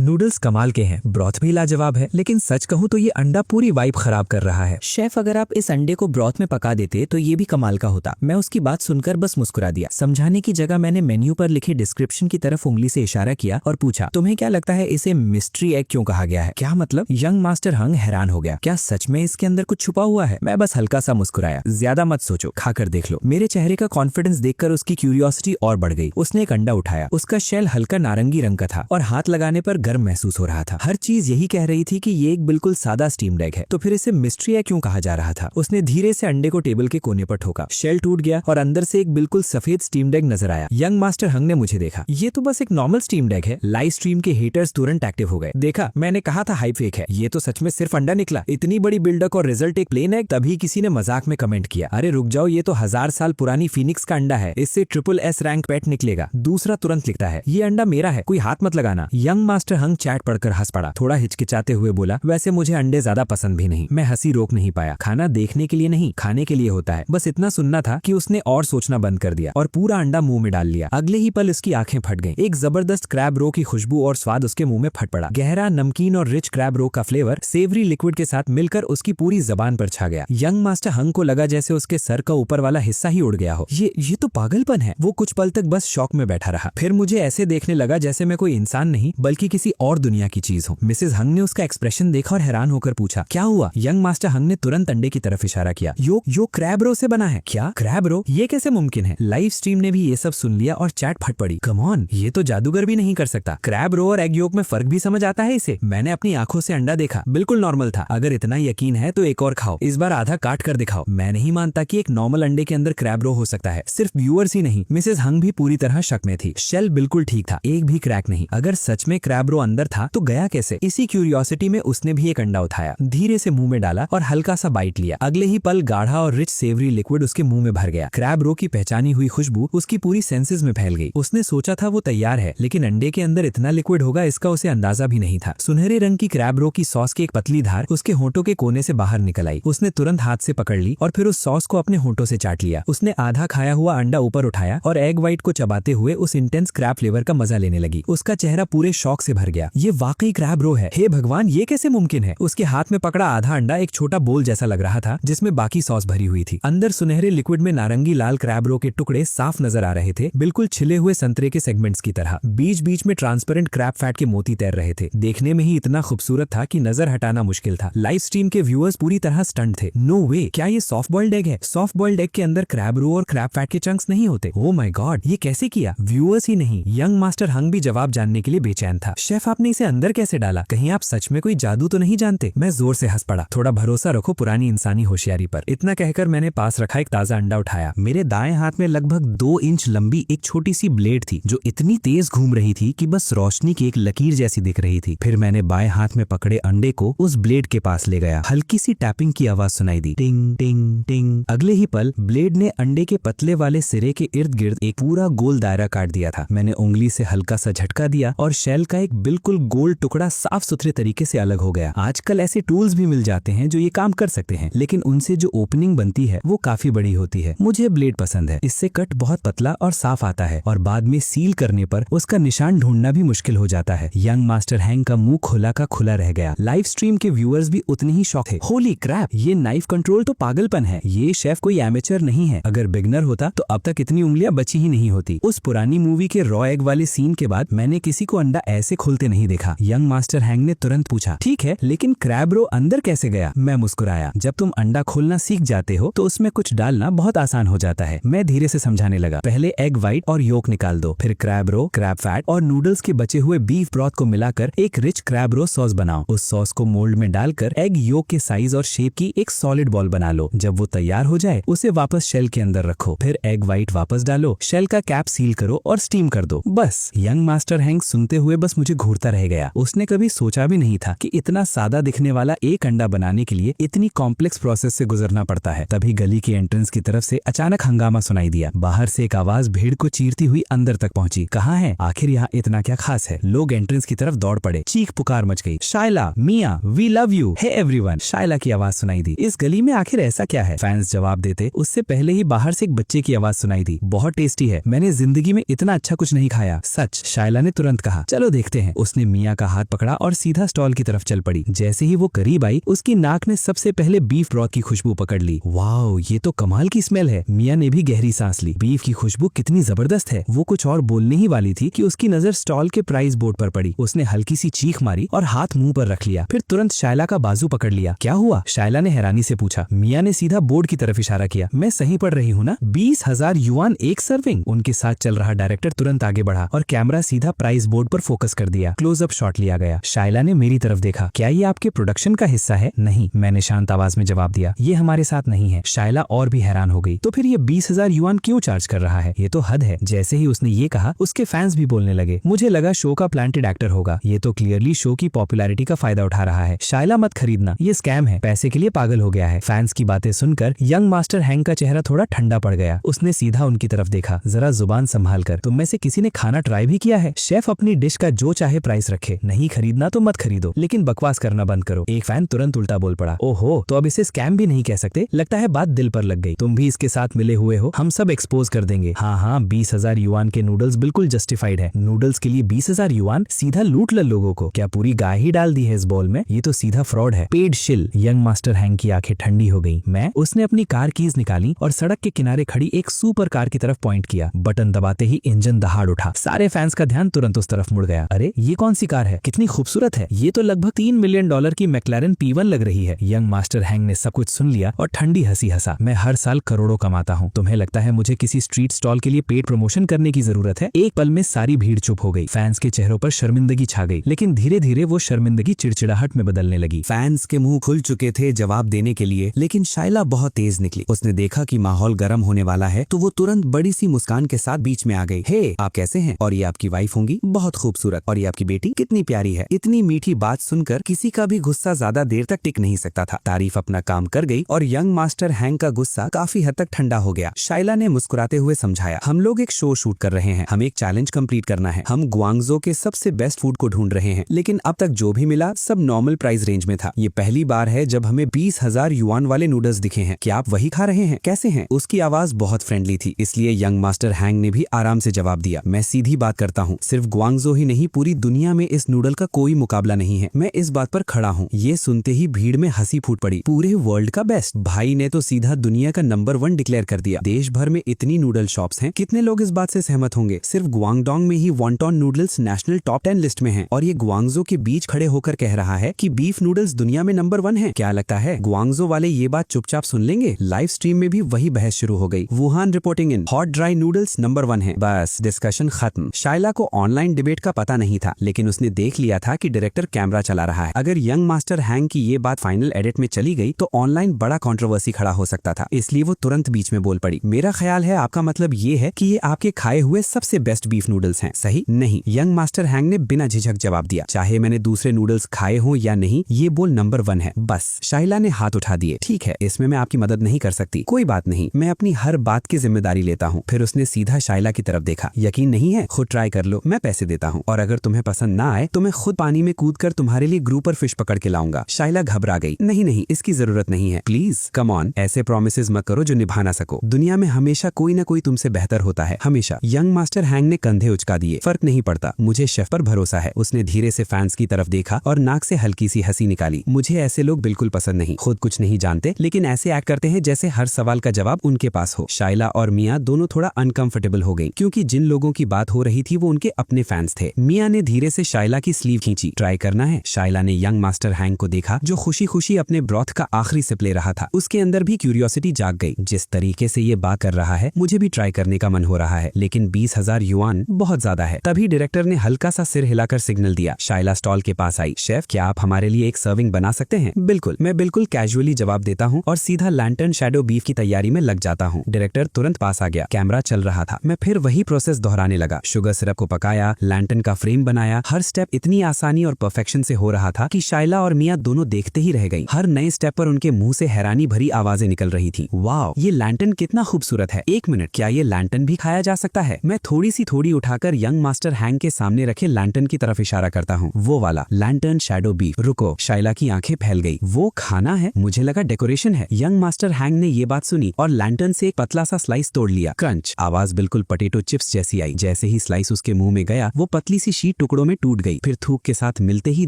नूडल्स कमाल के हैं, ब्रॉथ भी लाजवाब है, लेकिन सच कहूँ तो ये अंडा पूरी वाइब खराब कर रहा है। शेफ, अगर आप इस अंडे को ब्रॉथ में पका देते तो ये भी कमाल का होता। मैं उसकी बात सुनकर बस मुस्कुरा दिया। समझाने की जगह मैंने मेन्यू पर लिखे डिस्क्रिप्शन की तरफ उंगली से इशारा किया और पूछा, तुम्हें क्या लगता है इसे मिस्ट्री एग क्यों कहा गया है? क्या मतलब? यंग मास्टर हंग हैरान हो गया। क्या सच में इसके अंदर कुछ छुपा हुआ है? मैं बस हल्का सा मुस्कुराया। ज्यादा मत सोचो, खाकर देख लो। मेरे चेहरे का कॉन्फिडेंस देखकर उसकी क्यूरियोसिटी और बढ़ गई। उसने एक अंडा उठाया। उसका शेल हल्का नारंगी रंग का था और हाथ लगाने पर गर्म महसूस हो रहा था। हर चीज यही कह रही थी कि ये एक बिल्कुल सादा स्टीम्ड एग है, तो फिर इसे मिस्ट्री एग क्यों कहा जा रहा था? उसने धीरे से अंडे को टेबल के कोने पर ठोका। शेल टूट गया और अंदर से एक बिल्कुल सफेद स्टीम्ड एग नजर आया। यंग मास्टर हंग ने मुझे देखा। ये तो बस एक नॉर्मल स्टीम्ड एग है। लाइव स्ट्रीम के हेटर्स तुरंत एक्टिव हो गए। देखा, मैंने कहा था हाइप फेक है। ये तो सच में सिर्फ अंडा निकला। इतनी बड़ी बिल्डअप और रिजल्ट एक प्लेन एग। तभी किसी ने मजाक में कमेंट किया, अरे रुक जाओ, ये तो 1000 साल पुरानी फीनिक्स का अंडा है, इससे SSS रैंक पेट निकलेगा। दूसरा तुरंत लिखता है, ये अंडा मेरा है, कोई हाथ मत लगाना। यंग मास्टर हंग चैट पढ़कर हंस पड़ा। थोड़ा हिचकिचाते हुए बोला, वैसे मुझे अंडे ज्यादा पसंद भी नहीं। मैं हंसी रोक नहीं पाया। खाना देखने के लिए नहीं, खाने के लिए होता है। बस इतना सुनना था कि उसने और सोचना बंद कर दिया और पूरा अंडा मुंह में डाल लिया। अगले ही पल उसकी आंखें फट गईं। एक जबरदस्त क्रैब रो की खुशबू और स्वाद उसके मुंह में फट पड़ा। गहरा, नमकीन और रिच क्रैब रो का फ्लेवर सेवरी लिक्विड के साथ मिलकर उसकी पूरी जबान पर छा गया। यंग मास्टर हंग को लगा जैसे उसके सर का ऊपर वाला हिस्सा ही उड़ गया हो। ये तो पागलपन है। वो कुछ पल तक बस शौक में बैठा रहा। फिर मुझे ऐसे देखने लगा जैसे मैं कोई इंसान नहीं बल्कि किसी और दुनिया की चीज हूँ। मिसेस हंग ने उसका एक्सप्रेशन देखा और हैरान होकर पूछा, क्या हुआ? यंग मास्टर हंग ने तुरंत अंडे की तरफ इशारा किया। यो क्रैब रो से बना है। क्या क्रैब रो? ये कैसे मुमकिन है? लाइव स्ट्रीम ने भी ये सब सुन लिया और चैट फट पड़ी। कम ऑन, ये तो जादूगर भी नहीं कर सकता। क्रैब रो और एग योक में फर्क भी समझ आता है इसे। मैंने अपनी आंखों से अंडा देखा, बिल्कुल नॉर्मल था। अगर इतना यकीन है तो एक और खाओ, इस बार आधा काट कर दिखाओ। मैं नहीं मानता कि एक नॉर्मल अंडे के अंदर क्रैब रो हो सकता है। सिर्फ व्यूअर्स ही नहीं, मिसेस हंग भी पूरी तरह शक में थी। शेल बिल्कुल ठीक था, एक भी क्रैक नहीं। अगर सच में क्रैब रो अंदर था तो गया कैसे? इसी क्यूरियोसिटी में उसने भी एक अंडा उठाया, धीरे से मुंह में डाला और हल्का सा बाइट लिया। अगले ही पल गाढ़ा और रिच सेवरी लिक्विड उसके मुंह में भर गया। क्रैब रो की पहचानी हुई खुशबू उसकी पूरी सेंसेस में फैल गई। उसने सोचा था वो तैयार है, लेकिन अंडे के अंदर इतना लिक्विड होगा इसका उसे अंदाजा भी नहीं था। सुनहरे रंग की क्रैब रो की सॉस की एक पतली धार उसके होंठों के कोने से बाहर निकल आई। उसने तुरंत हाथ से पकड़ ली और फिर उस सॉस को अपने होंठों से चाट लिया। उसने आधा खाया हुआ अंडा ऊपर उठाया और एग व्हाइट को चबाते हुए उस इंटेंस क्रैब फ्लेवर का मजा लेने लगी। उसका चेहरा पूरे शौक से भर गया। ये वाकई क्रैब रो है। हे भगवान, ये कैसे मुमकिन है? उसके हाथ में पकड़ा आधा अंडा एक छोटा बोल जैसा लग रहा था जिसमें बाकी सॉस भरी हुई थी। अंदर सुनहरे लिक्विड में नारंगी लाल क्रैब रो के टुकड़े साफ नजर आ रहे थे, बिल्कुल छिले हुए संतरे के सेगमेंट्स की तरह। बीच बीच में ट्रांसपेरेंट क्रैब फैट के मोती तैर रहे थे। देखने में ही इतना खूबसूरत था कि नजर हटाना मुश्किल था। लाइव स्ट्रीम के व्यूअर्स पूरी तरह स्टंट थे। नो वे, क्या ये सॉफ्ट बॉइल्ड एग है? सॉफ्ट बॉइल्ड एग के अंदर क्रैब रो और क्रैब फैट के चंक्स नहीं होते। ओह माय गॉड, ये कैसे किया? व्यूअर्स ही नहीं, यंग मास्टर हंग भी जवाब जानने के लिए बेचैन था। शेफ, आपने इसे अंदर कैसे डाला? कहीं आप सच में कोई जादू तो नहीं जानते? मैं जोर से हंस पड़ा। थोड़ा भरोसा रखो पुरानी इंसानी होशियारी पर। इतना कहकर मैंने पास रखा एक ताजा अंडा उठाया। मेरे दाएं हाथ में लगभग 2 इंच लंबी एक छोटी सी ब्लेड थी जो इतनी तेज घूम रही थी कि बस रोशनी की एक लकीर जैसी दिख रही थी। फिर मैंने बाएं हाथ में पकड़े अंडे को उस ब्लेड के पास ले गया। हल्की सी टैपिंग की आवाज सुनाई दी, टिंग टिंग टिंग। अगले ही पल ब्लेड ने अंडे के पतले वाले सिरे के इर्द गिर्द एक पूरा गोल दायरा काट दिया था। मैंने उंगली से हल्का सा झटका दिया और शेल का एक बिल्कुल गोल टुकड़ा साफ सुथरे तरीके से अलग हो गया। आजकल ऐसे टूल्स भी मिल जाते हैं जो ये काम कर सकते हैं, लेकिन उनसे जो ओपनिंग बनती है वो काफी बड़ी होती है। मुझे ब्लेड पसंद है, इससे कट बहुत पतला और साफ आता है और बाद में सील करने पर उसका निशान ढूंढना भी मुश्किल हो जाता है। यंग मास्टर हैंग का मुंह खुला का खुला रह गया। लाइव स्ट्रीम के व्यूअर्स भी उतने ही शॉक थे। होली क्रैप, ये नाइफ कंट्रोल तो पागलपन है। ये शेफ कोई एमेचर नहीं है। अगर बिगनर होता तो अब तक इतनी उंगलियां बची ही नहीं होती। उस पुरानी मूवी के रॉ एग वाले सीन के बाद मैंने किसी को अंडा ऐसे खोलते नहीं देखा। यंग मास्टर हैंग ने तुरंत पूछा, ठीक है, लेकिन क्रैब रो अंदर कैसे गया? मैं मुस्कुराया। जब तुम अंडा खोलना सीख जाते हो तो उसमें कुछ डालना बहुत आसान हो जाता है। मैं धीरे से समझाने लगा। पहले एग व्हाइट और योक निकाल दो, फिर क्रैब रो, क्रैब फैट और नूडल्स के बचे हुए बीफ ब्रॉथ को मिलाकर एक रिच क्रैब रो सॉस बनाओ। उस सॉस को मोल्ड में डालकर एग योक के साइज और शेप की एक सॉलिड बॉल बना लो। जब वो तैयार हो जाए उसे वापस शेल के अंदर रखो, फिर एग व्हाइट वापस डालो, शेल का कैप सील करो और स्टीम कर दो। बस। यंग मास्टर हैंग सुनते हुए बस मुझे घूरता रह गया। उसने कभी सोचा भी नहीं था कि इतना सादा दिखने वाला एक अंडा बनाने के लिए इतनी कॉम्प्लेक्स प्रोसेस से गुजरना पड़ता है। तभी गली की एंट्रेंस की तरफ से अचानक हंगामा सुनाई दिया। बाहर से एक आवाज भीड़ को चीरती हुई अंदर तक पहुंची। कहाँ है? आखिर यहाँ इतना क्या खास है? लोग एंट्रेंस की तरफ दौड़ पड़े। चीख पुकार मच गई। Shaila, Mia, we love you, hey everyone. Shaila की आवाज सुनाई दी। इस गली में आखिर ऐसा क्या है? फैंस जवाब देते उससे पहले ही बाहर से एक बच्चे की आवाज सुनाई दी। बहुत टेस्टी है। मैंने मैंने जिंदगी में इतना अच्छा कुछ नहीं खाया, सच। शाइला ने तुरंत कहा, चलो देखते हैं। उसने मिया का हाथ पकड़ा और सीधा स्टॉल की तरफ चल पड़ी। जैसे ही वो करीब आई, उसकी नाक ने सबसे पहले बीफ ब्रॉथ की खुशबू पकड़ ली। वाओ, ये तो कमाल की स्मेल है। मिया ने भी गहरी सांस ली। बीफ की खुशबू कितनी जबरदस्त है। वो कुछ और बोलने ही वाली थी कि उसकी नजर स्टॉल के प्राइस बोर्ड पर पड़ी। उसने हल्की सी चीख मारी और हाथ मुंह पर रख लिया। फिर तुरंत शाइला का बाजू पकड़ लिया। क्या हुआ? शाइला ने हैरानी से पूछा। मिया ने सीधा बोर्ड की तरफ इशारा किया। मैं सही पढ़ रही हूँ ना? 20,000 युआन एक सर्विंग। उनके साथ चल रहा डायरेक्टर तुरंत आगे बढ़ा और कैमरा सीधा प्राइस बोर्ड पर फोकस कर दिया। क्लोजअप शॉट लिया गया। शाइला ने मेरी तरफ देखा। क्या ये आपके प्रोडक्शन का हिस्सा है? नहीं, मैंने शांत आवाज में जवाब दिया। ये हमारे साथ नहीं है। शाइला और भी हैरान हो गई। तो फिर ये 20,000 युआन क्यों चार्ज कर रहा है? ये तो हद है। जैसे ही उसने ये कहा, उसके फैंस भी बोलने लगे। मुझे लगा शो का प्लांटेड एक्टर होगा। ये तो क्लियरली शो की पॉपुलैरिटी का फायदा उठा रहा है। शाइला मत खरीदना, ये स्कैम है। पैसे के लिए पागल हो गया है। फैंस की बातें सुनकर यंग मास्टर हैंग का चेहरा थोड़ा ठंडा पड़ गया। उसने सीधा उनकी तरफ देखा। जरा जुबान संभाल कर। तुम में से किसी ने खाना ट्राई भी किया है? शेफ अपनी डिश का जो चाहे प्राइस रखे। नहीं खरीदना तो मत खरीदो, लेकिन बकवास करना बंद करो। एक फैन तुरंत उल्टा बोल पड़ा। ओहो, तो अब इसे स्कैम भी नहीं कह सकते। लगता है बात दिल पर लग गई। तुम भी इसके साथ मिले हुए हो। हम सब एक्सपोज कर देंगे। हाँ, 20,000 युआन के नूडल्स बिल्कुल जस्टिफाइड है। नूडल्स के लिए 20,000 युआन? सीधा लूट ल लोगों को। क्या पूरी गाय ही डाल दी है इस बॉल में? ये तो सीधा फ्रॉड है। पेड शिल। यंग मास्टर हैंग की आंखें ठंडी हो गई। उसने अपनी कार कीज निकाली और सड़क के किनारे खड़ी एक सुपर कार की तरफ पॉइंट किया। बटन दबाते ही इंजन दहाड़ उठा। सारे फैंस का ध्यान तुरंत उस तरफ मुड़ गया। अरे, ये कौन सी कार है? कितनी खूबसूरत है। ये तो लगभग $3 मिलियन की मैक्लारेन P1 लग रही है। यंग मास्टर हैंग ने सब कुछ सुन लिया और ठंडी हंसी हंसा। मैं हर साल करोड़ों कमाता हूँ। तुम्हें लगता है मुझे किसी स्ट्रीट स्टॉल के लिए पेड प्रमोशन करने की जरूरत है? एक पल में सारी भीड़ चुप हो गई। फैंस के चेहरों पर शर्मिंदगी छा गई, लेकिन धीरे धीरे वो शर्मिंदगी चिड़चिड़ाहट में बदलने लगी। फैंस के मुंह खुल चुके थे जवाब देने के लिए, लेकिन शाइला बहुत तेज निकली। उसने देखा कि माहौल गर्म होने वाला है, तो वो तुरंत बड़ी सी मुस्कान के साथ बीच में आ गई। हे, आप कैसे हैं? और ये आपकी वाइफ होंगी, बहुत खूबसूरत। और ये आपकी बेटी कितनी प्यारी है। इतनी मीठी बात सुनकर किसी का भी गुस्सा ज्यादा देर तक टिक नहीं सकता था। तारीफ अपना काम कर गई और यंग मास्टर हैंग का गुस्सा काफी हद तक ठंडा हो गया। शाइला ने मुस्कुराते हुए समझाया, हम लोग एक शो शूट कर रहे हैं। हमें एक चैलेंज कंप्लीट करना है। हम ग्वांगजो के सबसे बेस्ट फूड को ढूंढ रहे हैं, लेकिन अब तक जो भी मिला सब नॉर्मल प्राइस रेंज में था। ये पहली बार है जब हमें 20,000 युआन वाले नूडल्स दिखे हैं। क्या आप वही खा रहे हैं? कैसे हैं? उसकी आवाज बहुत फ्रेंडली थी, इसलिए यंग मास्टर हैंग ने भी आराम से जवाब दिया। मैं सीधी बात करता हूँ। सिर्फ ग्वांगजो ही नहीं, पूरी दुनिया में इस नूडल का कोई मुकाबला नहीं है। मैं इस बात पर खड़ा हूँ। ये सुनते ही भीड़ में हंसी फूट पड़ी। पूरे वर्ल्ड का बेस्ट? भाई ने तो सीधा दुनिया का नंबर 1 डिक्लेयर कर दिया। देश भर में इतनी नूडल शॉप्स हैं, कितने लोग इस बात से सहमत होंगे? सिर्फ ग्वांगडोंग में ही wonton noodles national top 10 list में है, और ये ग्वांगजो के बीच खड़े होकर कह रहा है कि बीफ नूडल्स दुनिया में नंबर 1 है। क्या लगता है ग्वांगजो वाले ये बात चुपचाप सुन लेंगे? लाइव स्ट्रीम में भी वही बहस शुरू हो गई। वुहान रिपोर्टिंग इन, हॉट ड्राई नूडल्स नंबर 1 है। बस डिस्कशन खत्म। शाइला को ऑनलाइन डिबेट का पता नहीं था, लेकिन उसने देख लिया था कि डायरेक्टर कैमरा चला रहा है। अगर यंग मास्टर हैंग की ये बात फाइनल एडिट में चली गई तो ऑनलाइन बड़ा कंट्रोवर्सी खड़ा हो सकता था, इसलिए वो तुरंत बीच में बोल पड़ी। मेरा ख्याल है आपका मतलब ये है कि ये आपके खाए हुए सबसे बेस्ट बीफ नूडल्स हैं, सही? नहीं, यंग मास्टर हैंग ने बिना झिझक जवाब दिया। चाहे मैंने दूसरे नूडल्स खाए हों या नहीं, ये बोल नंबर 1 है बस। शाइला ने हाथ उठा दिए। ठीक है, इसमें मैं आपकी मदद नहीं कर सकती। कोई बात नहीं, मैं अपनी हर बात की जिम्मेदारी लेता हूँ। फिर उसने सीधा शाइला की तरफ देखा। यकीन नहीं है? खुद ट्राई कर लो, मैं पैसे देता हूँ। और अगर तुम्हें पसंद ना आए तो मैं खुद पानी में कूदकर तुम्हारे लिए ग्रुपर फिश पकड़ के लाऊंगा। शाइला घबरा गई। नहीं, इसकी जरूरत नहीं है। प्लीज कम ऑन, ऐसे प्रोमिसेस मत करो जो निभा ना सको। दुनिया में हमेशा कोई ना कोई तुमसे बेहतर होता है, हमेशा। यंग मास्टर हैंग ने कंधे उचका दिए। फर्क नहीं पड़ता, मुझे शेफ पर भरोसा है। उसने धीरे से फैंस की तरफ देखा और नाक से हल्की सी हंसी निकाली। मुझे ऐसे लोग बिल्कुल पसंद नहीं, खुद कुछ नहीं जानते लेकिन ऐसे एक्ट करते हैं जैसे हर सवाल का जवाब उनके पास हो। शाइला और मिया दोनों थोड़ा अनकंफर्टेबल हो गई, क्योंकि जिन लोगों की बात हो रही थी वो उनके अपने फैंस थे। मिया ने धीरे से शाइला की स्लीव खींची। ट्राई करना है? शाइला ने यंग मास्टर हैंग को देखा, जो खुशी खुशी अपने ब्रॉथ का आखिरी सिप ले रहा था। उसके अंदर भी क्यूरियोसिटी जाग गई। जिस तरीके से ये बात कर रहा है, मुझे भी ट्राई करने का मन हो रहा है, लेकिन 20,000 युआन बहुत ज्यादा है। तभी डायरेक्टर ने हल्का सा सिर हिलाकर सिग्नल दिया। शाइला स्टॉल के पास आई। शेफ, क्या आप हमारे लिए एक सर्विंग बना सकते हैं? बिल्कुल, मैं बिल्कुल कैजुअली जवाब देता हूँ और सीधा लैंटर्न शैडो बीफ की तैयारी में लग जाता हूँ। डायरेक्टर तुरंत पास आ गया। कैमरा चल रहा था। मैं फिर वही प्रोसेस दोहराने लगा। शुगर सिरप को पकाया, लैंटर्न का फ्रेम बनाया। हर स्टेप इतनी आसानी और परफेक्शन से हो रहा था कि शाइला और मिया दोनों देखते ही रह गई। हर नए स्टेप पर उनके मुंह से हैरानी भरी आवाजें निकल रही थी। वाह, ये लैंटर्न कितना खूबसूरत है। एक मिनट, क्या ये लैंटर्न भी खाया जा सकता है? मैं थोड़ी उठाकर यंग मास्टर हैंग के सामने रखे लैंटर्न की तरफ इशारा करता हूँ। वो वाला लैंटर्न शैडो बीफ। रुको, शाइला की आंखें फैल गई। वो खाना है? मुझे लगा डेकोरेशन है। यंग मास्टर हैंग ने ये बात सुनी और लैंटर्न से एक पतला सा स्लाइस तोड़ लिया। क्रंच, आवाज बिल्कुल पोटैटो चिप्स जैसी आई। जैसे ही स्लाइस उसके मुंह में गया वो पतली सी शीट टुकड़ों में टूट गई, फिर थूक के साथ मिलते ही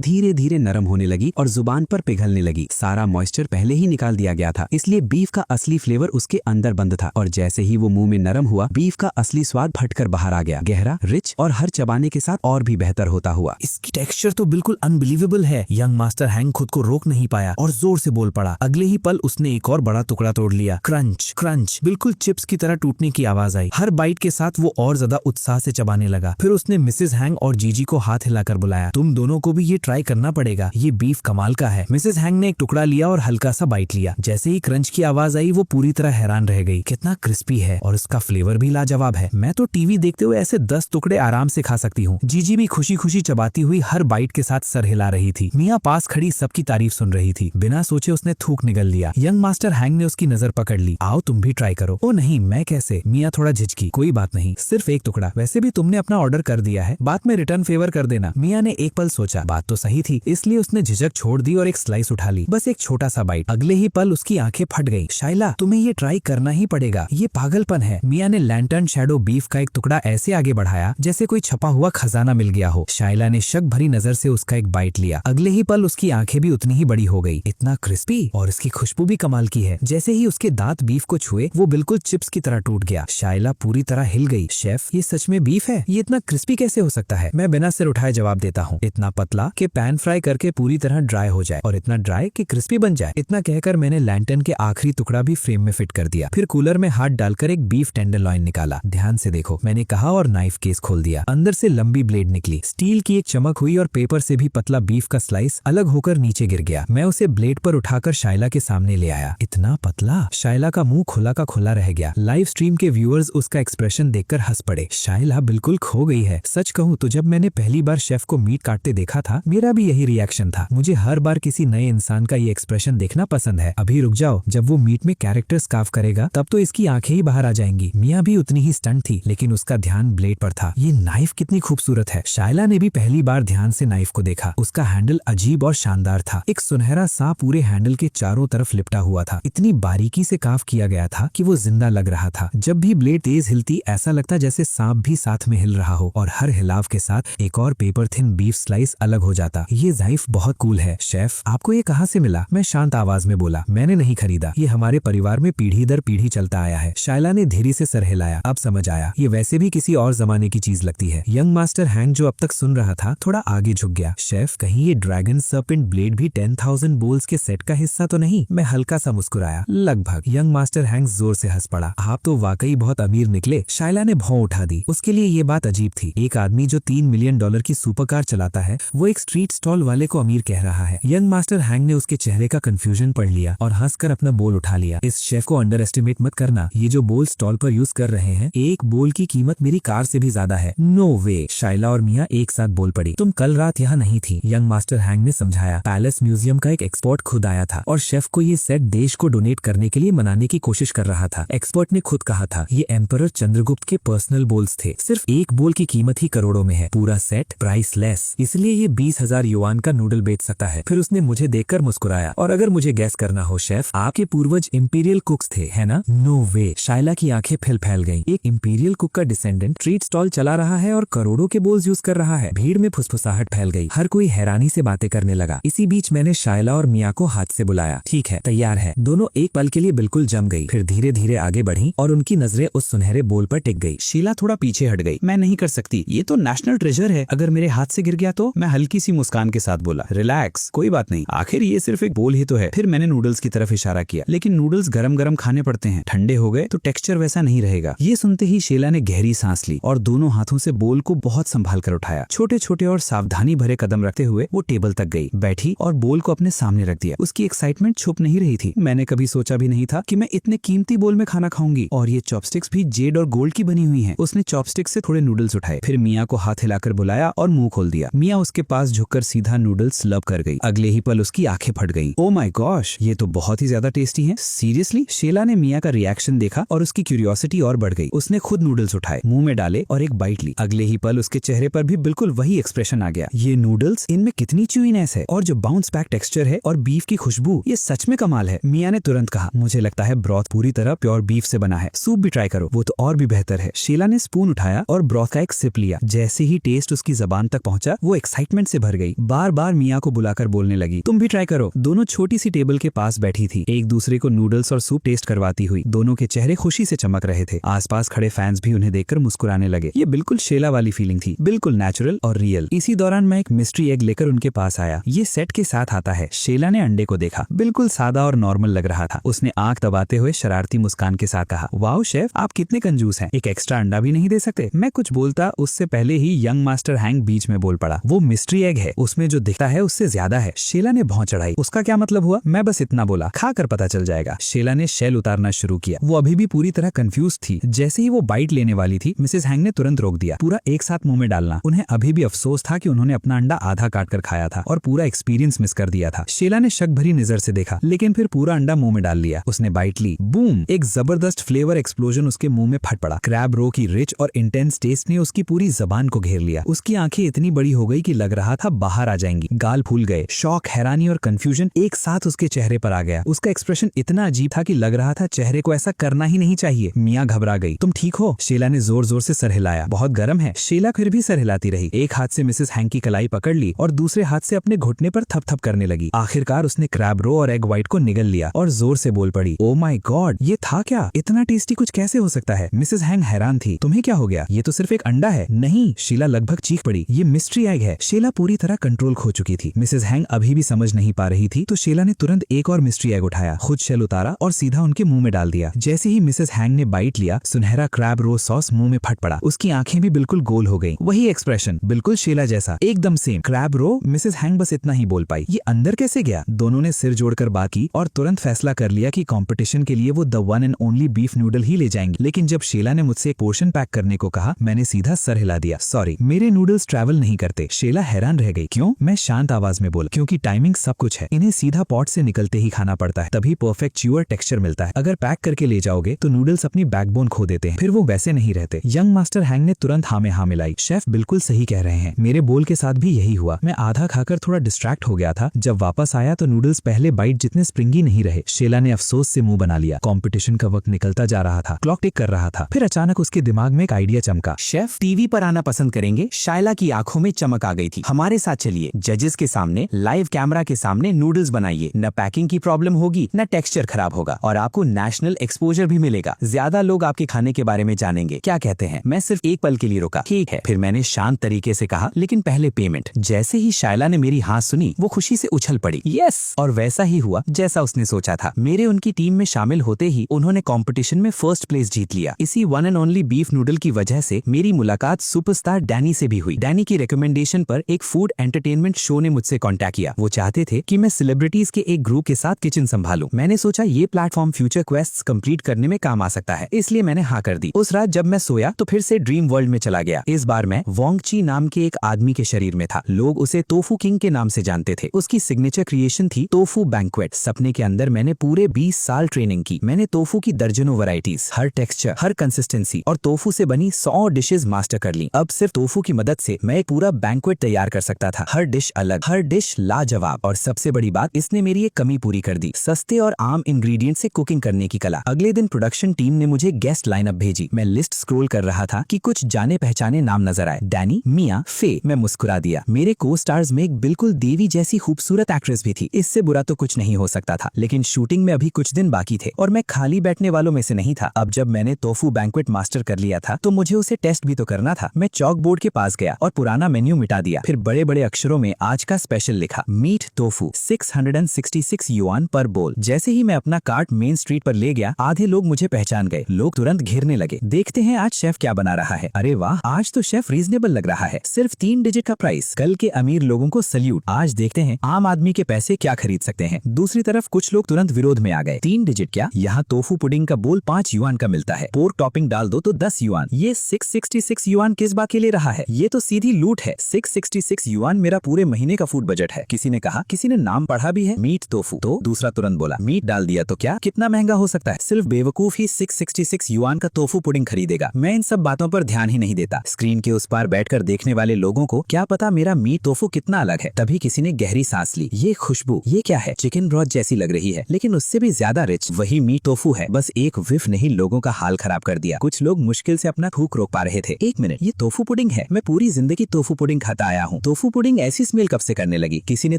धीरे धीरे नरम होने लगी और जुबान पर पिघलने लगी। सारा मॉइस्चर पहले ही निकाल दिया गया था, इसलिए बीफ का असली फ्लेवर उसके अंदर बंद था। और जैसे ही वो मुंह में नरम हुआ, बीफ का असली स्वाद फटकर बाहर आ गया, गहरा, रिच और हर चबाने के साथ और भी बेहतर होता हुआ। इसकी टेक्सचर तो बिल्कुल अनबिलीवेबल है। यंग मास्टर हैंग खुद को रोक नहीं पाया और जोर से बोल पड़ा। अगले ही पल उसने एक और बड़ा टुकड़ा तोड़ लिया। क्रंच क्रंच, बिल्कुल चिप्स की तरह टूटने की आवाज आई। हर बाइट के साथ वो और ज्यादा उत्साह से चबाने लगा। फिर उसने मिसेस हैंग और जीजी को हाथ हिलाकर बुलाया, तुम दोनों को भी ये ट्राई करना पड़ेगा, ये बीफ कमाल का है। मिसेस हैंग ने एक टुकड़ा लिया और हल्का सा बाइट लिया। जैसे ही क्रंच की आवाज आई वो पूरी तरह हैरान रह गई। कितना क्रिस्पी है और इसका फ्लेवर भी लाजवाब है। मैं तो टीवी देखते हुए ऐसे 10 टुकड़े आराम से खा सकती हूँ। जीजी भी खुशी खुशी चबाती हुई हर बाइट के साथ सर हिला रही थी। मियाँ पास खड़ी सबकी तारीफ सुन रही थी। बिना सोचे उसने थूक निगल लिया। यंग मास्टर हैंग ने उसकी नजर पकड़ ली। आओ तुम भी ट्राई करो। ओ नहीं, मैं कैसे? मियाँ थोड़ा झिझकी। कोई बात नहीं, सिर्फ एक टुकड़ा, वैसे भी तुमने अपना ऑर्डर कर दिया है, बाद में रिटर्न फेवर कर देना। मियाँ ने एक पल सोचा, बात तो सही थी, इसलिए उसने झिझक छोड़ दी और एक स्लाइस उठा ली, बस एक छोटा सा बाइट। अगले ही पल उसकी आंखें फट गई। शाइला, तुम्हें ये ट्राई करना ही पड़ेगा, ये पागलपन है। मियाँ ने लैंटर्न शैडो बीफ का एक टुकड़ा ऐसे आगे बढ़ाया जैसे कोई छपा हुआ खजाना मिल गया हो। शाइला ने शक भरी नजर से उसका एक बाइट लिया। अगले ही पल उसकी आंखें भी उतनी ही बड़ी हो गई। इतना क्रिस्पी और इसकी खुशबू भी कमाल की है। जैसे ही उसके दांत बीफ को छुए वो बिल्कुल चिप्स की तरह टूट गया। शाइला पूरी तरह हिल गई। शेफ, ये सच में बीफ है? ये इतना क्रिस्पी कैसे हो सकता है? मैं बिना सिर उठाए जवाब देता हूँ, इतना पतला कि पैन फ्राई करके पूरी तरह ड्राई हो जाए और इतना ड्राई कि क्रिस्पी बन जाए। इतना कहकर मैंने लैंटर्न के आखिरी टुकड़ा भी फ्रेम में फिट कर दिया। फिर कूलर में हाथ डालकर एक बीफ टेंडरलॉइन निकाला। ध्यान से देखो, मैंने कहा, और नाइफ केस खोल दिया। अंदर से लंबी ब्लेड निकली। स्टील की एक चमक हुई और पेपर से भी पतला बीफ का स्लाइस अलग होकर नीचे गिर गया। मैं उसे ब्लेड पर उठाकर शाइला के सामने ले आया। इतना पतला! शाइला का मुंह खुला का खुला रह गया। लाइव स्ट्रीम के व्यूअर्स उसका एक्सप्रेशन देखकर हंस पड़े। शाइला बिल्कुल खो गई है। सच कहूँ तो जब मैंने पहली बार शेफ को मीट काटते देखा था, मेरा भी यही रिएक्शन था। मुझे हर बार किसी नए इंसान का ये एक्सप्रेशन देखना पसंद है। अभी रुक जाओ, जब वो मीट में कैरेक्टर स्कार्फ करेगा तब तो इसकी आंखें ही बाहर आ जाएंगी। मियाँ भी उतनी ही स्टंट थी, लेकिन उसका ध्यान ब्लेड पर था। ये नाइफ कितनी खूबसूरत है। शाइला ने भी पहली बार ध्यान से नाइफ को देखा। उसका हैंडल अजीब और शानदार था। एक सुनहरा सांप पूरे हैंडल के चारों तरफ लिपटा हुआ था। इतनी बारीकी से काफ किया गया था कि वो जिंदा लग रहा था। जब भी ब्लेड तेज हिलती, ऐसा लगता जैसे सांप भी साथ में हिल रहा हो, और हर हिलाव के साथ एक और पेपर थिन बीफ स्लाइस अलग हो जाता। ये नाइफ बहुत कूल है। शेफ, आपको ये कहाँ से मिला? मैं शांत आवाज में बोला। मैंने नहीं खरीदा, ये हमारे परिवार में पीढ़ी दर पीढ़ी चलता आया है। शाइला ने धीरे से सर हिलाया। अब समझ आया, ये वैसे भी किसी और जमाने की चीज लगती है। यंग मास्टर हैंग जो अब तक सुन रहा था थोड़ा आगे झुक गया। शेफ, कहीं ये ड्रैगन सर्पेंट ब्लेड भी 10,000 बोल्स के सेट का हिस्सा तो नहीं? मैं हल्का सा मुस्कुराया। लगभग। यंग मास्टर हैंग जोर से हंस पड़ा। आप तो वाकई बहुत अमीर निकले। शाइला ने भौं उठा दी। उसके लिए ये बात अजीब थी। एक आदमी जो $3 मिलियन की सुपरकार चलाता है, वो एक स्ट्रीट स्टॉल वाले को अमीर कह रहा है। यंग मास्टर हैंग ने उसके चेहरे का कंफ्यूजन पढ़ लिया और हंसकर अपना बोल उठा लिया। इस शेफ को अंडर एस्टिमेट मत करना। ये जो बोल स्टॉल पर यूज कर रहे हैं, एक बोल की कीमत मेरी कार से भी ज्यादा है। नो वे। शाइला और मियाँ एक साथ बोल पड़ी। तुम कल रात यहाँ नहीं थी, यंग मास्टर हैंग ने समझाया। पैलेस म्यूजियम का एक एक्सपर्ट खुद आया था और शेफ को ये सेट देश को डोनेट करने के लिए मनाने की कोशिश कर रहा था। एक्सपर्ट ने खुद कहा था, ये एम्परर चंद्रगुप्त के पर्सनल बोल्स थे। सिर्फ एक बोल की कीमत ही करोड़ों में है। पूरा सेट प्राइसलेस, इसलिए ये 20,000 युआन का नूडल बेच सकता है। फिर उसने मुझे देखकर मुस्कुराया। और अगर मुझे गैस करना हो शेफ, आपके पूर्वज इंपीरियल कुक्स थे, है ना? नो वे। शाइला की आंखें फैल गईं। एक इंपीरियल कुक का डिसेंडेंट स्ट्रीट स्टॉल चला रहा है और करोड़ों के बोल्स यूज कर रहा है। भीड़ में फुसफुसाहट फैल गई। हर कोई हैरानी से बातें करने लगा। इसी बीच मैंने शाइला और मियाँ को हाथ से बुलाया। ठीक है, तैयार है। दोनों एक पल के लिए बिल्कुल जम गई, फिर धीरे धीरे आगे बढ़ी और उनकी नजरें उस सुनहरे बोल पर टिक गई। शीला थोड़ा पीछे हट गई। मैं नहीं कर सकती, ये तो नेशनल ट्रेजर है, अगर मेरे हाथ से गिर गया तो? मैं हल्की सी मुस्कान के साथ बोला। रिलैक्स, कोई बात नहीं, आखिर ये सिर्फ एक बोल ही तो है। फिर मैंने नूडल्स की तरफ इशारा किया। लेकिन नूडल्स गरम गरम खाने पड़ते हैं, ठंडे हो गए तो टेक्सचर वैसा नहीं रहेगा। ये सुनते ही शीला ने गहरी सांस ली और दोनों हाथों से बोल को बहुत संभाल कर उठाया। छोटे छोटे और सावधानी भरे कदम रखते हुए वो टेबल तक गई, बैठी और बोल को अपने सामने रख दिया। उसकी एक्साइटमेंट छुप नहीं रही थी। मैंने कभी सोचा भी नहीं था कि मैं इतने कीमती बोल में खाना खाऊंगी, और ये चॉपस्टिक्स भी जेड और गोल्ड की बनी हुई हैं। उसने चॉपस्टिक से थोड़े नूडल्स उठाए, फिर मियाँ को हाथ हिलाकर बुलाया और मुंह खोल दिया। मियाँ उसके पास झुककर सीधा नूडल्स लब कर गई। अगले ही पल उसकी आंखें फट गईं। ओ माय गॉश, ये तो बहुत ही ज्यादा टेस्टी है। सीरियसली? शीला ने मियाँ का रिएक्शन देखा और उसकी क्यूरियोसिटी और बढ़ गई। उसने खुद नूडल्स उठाए, मुंह में डाले और एक बाइट ली। अगले ही पल उसके चेहरे पर भी बिल्कुल वही एक्सप्रेशन आ गया। ये नूडल्स, इनमें कितनी च्यूइनेस है, और जो बाउंस बैक टेक्सचर है और बीफ की खुशबू, ये सच में कमाल है। मियाँ ने तुरंत कहा, मुझे लगता है ब्रॉथ पूरी तरह प्योर बीफ से बना है। सूप भी ट्राई करो, वो तो और भी बेहतर है। शीला ने स्पून उठाया और ब्रॉथ का एक सिप लिया। जैसे ही टेस्ट उसकी जबान तक पहुंचा, वो एक्साइटमेंट से भर गई। बार बार मिया को बुलाकर बोलने लगी, तुम भी ट्राई करो। दोनों छोटी सी टेबल के पास बैठी थी, एक दूसरे को नूडल्स और सूप टेस्ट करवाती हुई। दोनों के चेहरे खुशी से चमक रहे थे। आसपास खड़े फैंस भी उन्हें देखकर मुस्कुराने लगे। ये बिल्कुल शीला वाली फीलिंग थी, बिल्कुल नेचुरल और रियल। इसी दौरान मैं एक मिस्ट्री एग लेकर उनके पास आया। ये सेट के साथ आता है। शीला ने अंडे को देखा, बिल्कुल सादा और नॉर्मल लग रहा था। उसने आंख दबाते हुए शरारती मुस्कान के साथ कहा, वाओ शेफ, आप कितने कंजूस हैं, एक एक्स्ट्रा अंडा भी नहीं दे सकते। मैं कुछ बोलता उससे पहले ही यंग मास्टर हैंग बीच में बोल पड़ा, वो मिस्ट्री एग है, उसमें जो दिखता है उससे ज्यादा है। शीला ने भौं चढ़ाई, उसका क्या मतलब हुआ? मैं बस इतना बोला, खाकर पता चल जाएगा। शीला ने शेल उतारना शुरू किया। वो अभी भी पूरी तरह कंफ्यूज थी। जैसे ही वो बाइट लेने वाली थी, मिसेस हैंग ने तुरंत रोक दिया। पूरा एक साथ मुंह में डालना। उन्हें अभी भी अफसोस था कि उन्होंने अपना अंडा आधा काट कर खाया था और पूरा एक्सपीरियंस मिस कर दिया था। शीला ने शक भरी नजर से देखा, लेकिन फिर पूरा अंडा मुंह में डाल लिया। उसने बाइट ली, बूम, एक जबरदस्त फ्लेवर एक्सप्लोजन उसके मुंह में फट पड़ा। क्रैब रो की रिच और इंटेंस टेस्ट ने उसकी पूरी जबान को घेर लिया। उसकी आंखें इतनी बड़ी हो गई कि लग रहा था बाहर आ जाएंगी। गाल फूल गए। शौक, हैरानी और कंफ्यूजन एक साथ उसके चेहरे पर आ गया। उसका एक्सप्रेशन इतना अजीब था कि लग रहा था चेहरे को ऐसा करना ही नहीं चाहिए। मियां घबरा गई। तुम ठीक हो? शीला ने जोर जोर से सर हिलाया। बहुत गर्म है। शीला फिर भी सर हिलाती रही। एक हाथ से मिसेस हैंग की कलाई पकड़ ली और दूसरे हाथ से अपने घुटने पर थप-थप करने लगी। आखिरकार उसने क्रैब रो और एग व्हाइट को निगल लिया और जोर से बोल पड़ी, ओ माय गॉड, ये था क्या? इतना टेस्टी कुछ कैसे हो सकता है? मिसेस हैंग हैरान थी। तुम्हें क्या हो गया? ये तो सिर्फ एक अंडा है। नहीं, शीला लगभग चीख पड़ी, ये मिस्ट्री एग है। शीला पूरी तरह कंट्रोल खो चुकी थी। मिसेस हैंग अभी भी समझ नहीं पा रही थी, तो शीला ने तुरंत एक और मिस्ट्री एग उठाया, खुद शेल उतारा और सीधा उनके मुंह में डाल दिया। जैसे ही मिसेस हैंग ने बाइट लिया, सुनहरा क्रैब रो सॉस मुंह में फट पड़ा। उसकी आंखें भी बिल्कुल गोल हो गई। वही एक्सप्रेशन, बिल्कुल शीला जैसा, एकदम सेम। क्रैब रो। मिसेस हैंग बस इतना ही बोल पाई, ये अंदर कैसे गया? दोनों ने सिर जोड़कर बात की और तुरंत फैसला कर लिया कि कंपटीशन के लिए वो the one and only beef noodle ही ले जाएंगे। लेकिन जब शीला ने मुझसे एक पोर्शन पैक करने को कहा, मैंने सीधा सर हिला दिया। सॉरी, मेरे नूडल्स ट्रैवल नहीं करते। शीला हैरान रह गई। क्यों? मैं शांत आवाज में बोला, क्योंकि टाइमिंग सब कुछ है। इन्हें सीधा पॉट से निकलते ही खाना पड़ता है, तभी परफेक्ट च्यूअर टेक्सचर मिलता है। अगर पैक करके ले जाओगे तो नूडल्स अपनी बैकबोन खो देते हैं, फिर वो वैसे नहीं रहते। यंग मास्टर हैंग ने तुरंत हाँ में हाँ मिलाई। शेफ बिल्कुल सही कह रहे हैं, मेरे बोल के साथ भी यही हुआ। मैं आधा खाकर थोड़ा डिस्ट्रैक्ट हो गया था। जब वापस आया तो नूडल्स पहले बाइट जितने स्प्रिंगी नहीं रहे। शीला ने अफसोस से मुंह बना लिया। कंपटीशन का वक्त निकलता जा रहा था, क्लॉक टिक कर रहा था। फिर अचानक उसके दिमाग में एक आइडिया चमका। शेफ टीवी पर आना पसंद करेंगे? शाइला की आंखों में चमक आ गई थी। हमारे साथ चलिए, जजेस के सामने, लाइव कैमरा के सामने नूडल्स बनाइए। न पैकिंग की प्रॉब्लम होगी, न टेक्सचर खराब होगा और आपको नेशनल एक्सपोजर भी मिलेगा। ज्यादा लोग आपके खाने के बारे में जानेंगे। क्या कहते हैं? मैं सिर्फ एक पल के लिए रुका। ठीक है, फिर मैंने शांत तरीके से कहा, लेकिन पहले पेमेंट। जैसे ही शाइला ने मेरी हाँ सुनी, वो खुशी से उछल पड़ी। यस! और वैसा ही हुआ जैसा उसने सोचा था। मेरे उनकी टीम में शामिल होते ही उन्होंने कंपटीशन में फर्स्ट प्लेस जीत लिया। इसी one and only beef noodle की वजह से मेरी मुलाकात सुपरस्टार डैनी से भी हुई। डैनी की रिकमेंडेशन पर एक फूड एंटरटेनमेंट शो ने मुझसे कांटेक्ट किया। वो चाहते थे कि मैं सेलिब्रिटीज के एक ग्रुप के साथ किचन संभालूं। मैंने सोचा ये प्लेटफॉर्म फ्यूचर क्वेस्ट्स कंप्लीट करने में काम आ सकता है, इसलिए मैंने हाँ कर दी। उस रात जब मैं सोया तो फिर से ड्रीम वर्ल्ड में चला गया। इस बार मैं वोंग ची नाम के एक आदमी के शरीर में था। लोग उसे तोफू किंग के नाम से जानते थे। उसकी सिग्नेचर क्रिएशन थी तोफू बैंक्वेट। सपने के अंदर मैंने पूरे 20 साल ट्रेनिंग की। मैंने तोफू की दर्जनों वैरायटीज, हर टेक्सचर, हर कंसिस्टेंसी और तोफू से बनी 100 डिशेज मास्टर कर ली। अब सिर्फ तोफू की मदद से मैं एक पूरा बैंक्वेट तैयार कर सकता था। हर डिश अलग, हर डिश लाजवाब। और सबसे बड़ी बात, इसने मेरी एक कमी पूरी कर दी, सस्ते और आम इंग्रेडिएंट से कुकिंग करने की कला। अगले दिन प्रोडक्शन टीम ने मुझे गेस्ट लाइनअप भेजी। मैं लिस्ट स्क्रॉल कर रहा था कि कुछ जाने पहचाने नाम नजर आए। डैनी, मिया, फे। मैं मुस्कुरा दिया। मेरे को स्टार्स में एक बिल्कुल देवी जैसी खूबसूरत एक्ट्रेस भी थी। इससे बुरा तो कुछ नहीं हो सकता था। लेकिन शूटिंग में अभी कुछ दिन बाकी थे और मैं खाली बैठने वालों में से नहीं था। अब जब मैंने तोफू बैंक्वेट मास्टर कर लिया था तो मुझे उसे टेस्ट भी तो करना था। मैं चॉक बोर्ड के पास गया और पुराना मेन्यू मिटा दिया। फिर बड़े बड़े अक्षरों में आज का स्पेशल लिखा, मीट टोफू 666 युआन पर बोल। जैसे ही मैं अपना कार्ट मेन स्ट्रीट पर ले गया, आधे लोग मुझे पहचान गए। लोग तुरंत घेरने लगे। देखते हैं आज शेफ क्या बना रहा है। अरे वाह, आज तो शेफ रीजनेबल लग रहा है। सिर्फ 3 डिजिट का प्राइस। कल के अमीर लोगों को सल्यूट। आज देखते हैं आम आदमी के पैसे क्या खरीद सकते हैं। दूसरी तरफ कुछ लोग तुरंत विरोध में आ गए। 3 डिजिट क्या? यहाँ तोफू पुडिंग का बोल 5 युआन का मिलता है। पोर्क टॉपिंग डाल दो तो 10 युआन। ये 666 युआन किस बात के ले रहा है? ये तो सीधी लूट है। 666 युआन मेरा पूरे महीने का फूड बजट है। किसी ने कहा, किसी ने नाम पढ़ा भी है, मीट टोफू। तो दूसरा तुरंत बोला, मीट डाल दिया तो क्या, कितना महंगा हो सकता है? सिर्फ बेवकूफ ही 666 युआन का तोफू पुडिंग खरीदेगा। मैं इन सब बातों पर ध्यान ही नहीं देता। स्क्रीन के उस पार बैठकर देखने वाले लोगों को क्या पता मेरा मीट टोफू कितना अलग है। तभी किसी ने गहरी सांस ली। ये खुशबू, ये क्या है? चिकन ब्रॉथ जैसी लग रही है, लेकिन उससे भी ज्यादा रिच। वही मीट टोफू है, बस एक विफ ने ही लोगों का हाल खराब कर दिया। कुछ लोग मुश्किल से अपना थूक रोक पा रहे थे। 1 मिनट, ये टोफू पुडिंग है? मैं पूरी जिंदगी टोफू पुडिंग खाता आया हूँ। टोफू पुडिंग ऐसी स्मेल कब से करने लगी? किसी ने